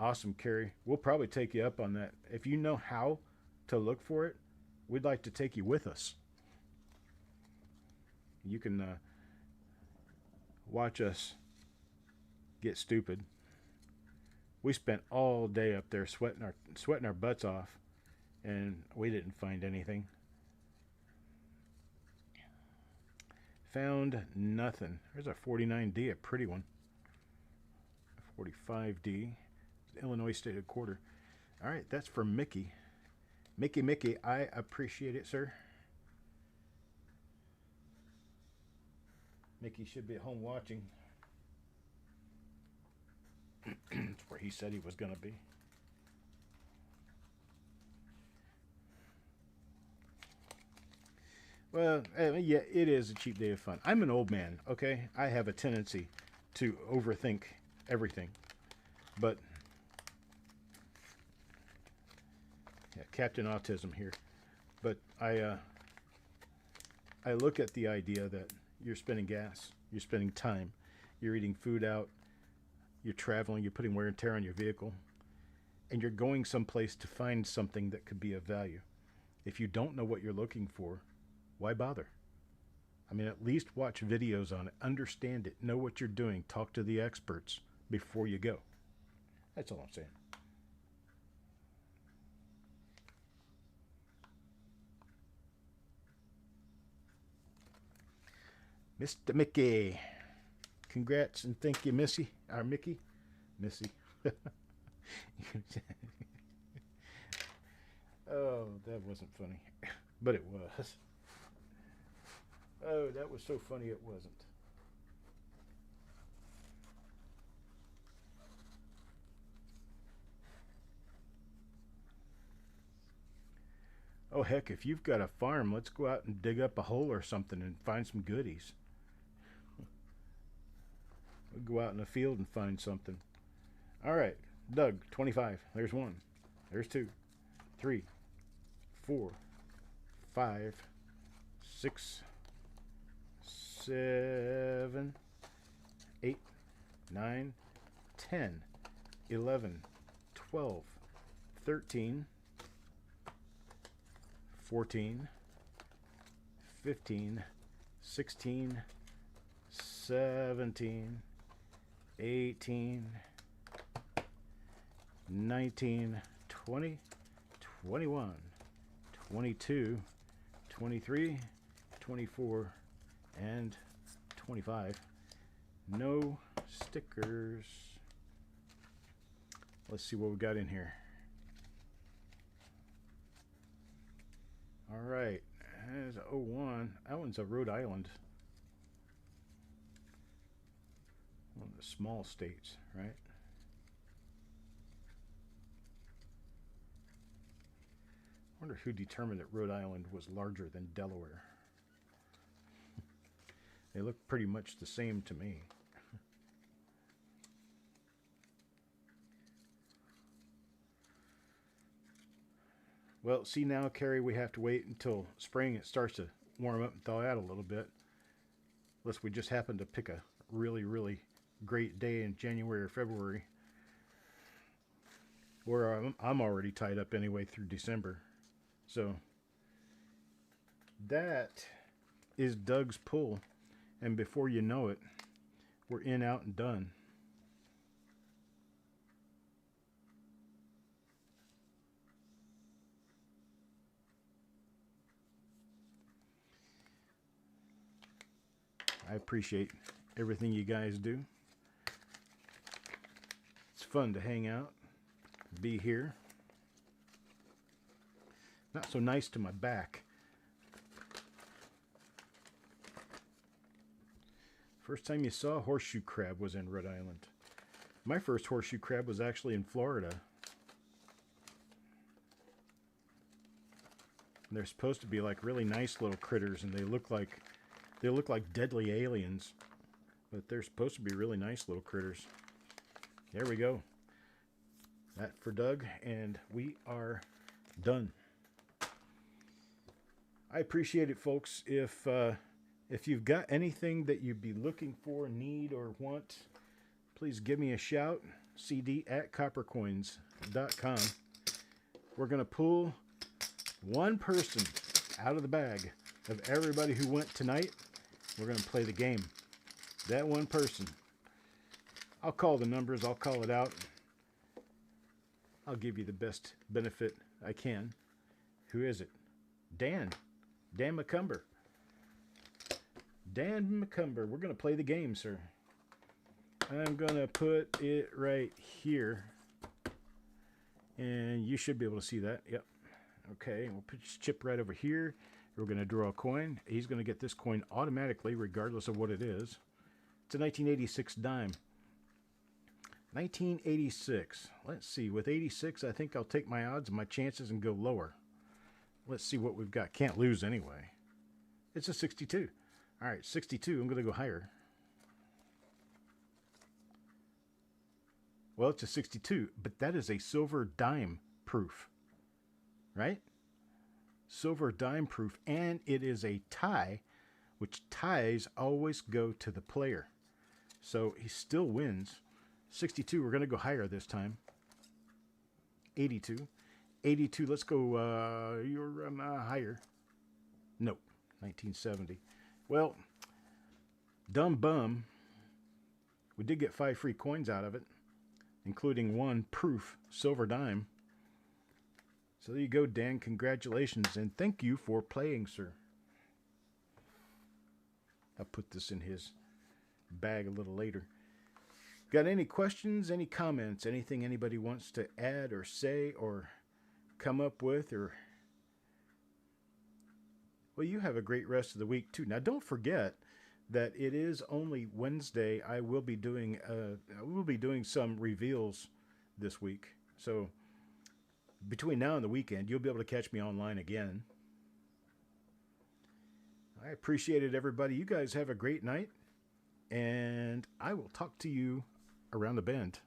Awesome, Carrie. We'll probably take you up on that. If you know how to look for it, we'd like to take you with us. You can watch us get stupid. We spent all day up there sweating our butts off, and we didn't find anything. Found nothing. There's a 49D, a pretty one. A 45D, Illinois State Quarter. All right, that's for Mickey. Mickey, I appreciate it, sir. Mickey should be at home watching. That's where he said he was going to be. Well, yeah, it is a cheap day of fun. I'm an old man, okay? I have a tendency to overthink everything. But, yeah, Captain Autism here. But I look at the idea that you're spending gas, you're spending time, you're eating food out, you're traveling, you're putting wear and tear on your vehicle, and you're going someplace to find something that could be of value. If you don't know what you're looking for, why bother? I mean, at least watch videos on it, understand it, know what you're doing, talk to the experts before you go. That's all I'm saying. Mr. Mickey. Congrats and thank you, Missy. Our Mickey. Missy. Oh, that wasn't funny. But it was. Oh, that was so funny it wasn't. Oh, heck, if you've got a farm, let's go out and dig up a hole or something and find some goodies. We'll go out in the field and find something. All right, Doug, 25. There's 1. There's 2. 3, 4, 5, 6, 7, 8, 9, 10, 11, 12, 13, 14, 15, 16, 17, 18, 19, 20, 21, 22, 23, 24, and 25. No stickers. Let's see what we got in here. All right. 01. That one's a Rhode Island. One of the small states, right? I wonder who determined that Rhode Island was larger than Delaware. They look pretty much the same to me. Well, see now, Carrie, we have to wait until spring. It starts to warm up and thaw out a little bit. Unless we just happen to pick a really, really great day in January or February. Where I'm already tied up anyway through December. So that is Doug's pull. And before you know it, we're in, out, and done. I appreciate everything you guys do. It's fun to hang out, be here. Not so nice to my back. First time you saw a horseshoe crab was in Rhode Island. My first horseshoe crab was actually in Florida. And they're supposed to be like really nice little critters, and they look like deadly aliens, but they're supposed to be really nice little critters. There we go. That for Doug, and we are done. I appreciate it, folks. If you've got anything that you'd be looking for, need, or want, please give me a shout. cd@coppercoins.com. We're going to pull one person out of the bag of everybody who went tonight. We're going to play the game. That one person. I'll call the numbers. I'll call it out. I'll give you the best benefit I can. Who is it? Dan. Dan McCumber. Dan McCumber. We're going to play the game, sir. I'm going to put it right here. And you should be able to see that. Yep. Okay. We'll put this chip right over here. We're going to draw a coin. He's going to get this coin automatically, regardless of what it is. It's a 1986 dime. 1986. Let's see. With 86, I think I'll take my odds and my chances and go lower. Let's see what we've got. Can't lose anyway. It's a 62. All right, 62. I'm going to go higher. Well, it's a 62, but that is a silver dime proof, right? Silver dime proof, and it is a tie, which ties always go to the player. So he still wins. 62, we're going to go higher this time. 82. 82, let's go you're higher. Nope, 1970. Well, dumb bum. We did get 5 free coins out of it, including 1 proof silver dime. So there you go, Dan. Congratulations, and thank you for playing, sir. I'll put this in his bag a little later. Got any questions, any comments, anything anybody wants to add or say or come up with? Or well, you have a great rest of the week too. Now, don't forget that it is only Wednesday. I will be doing some reveals this week. So between now and the weekend, you'll be able to catch me online again. I appreciate it, everybody. You guys have a great night, and I will talk to you around the bend.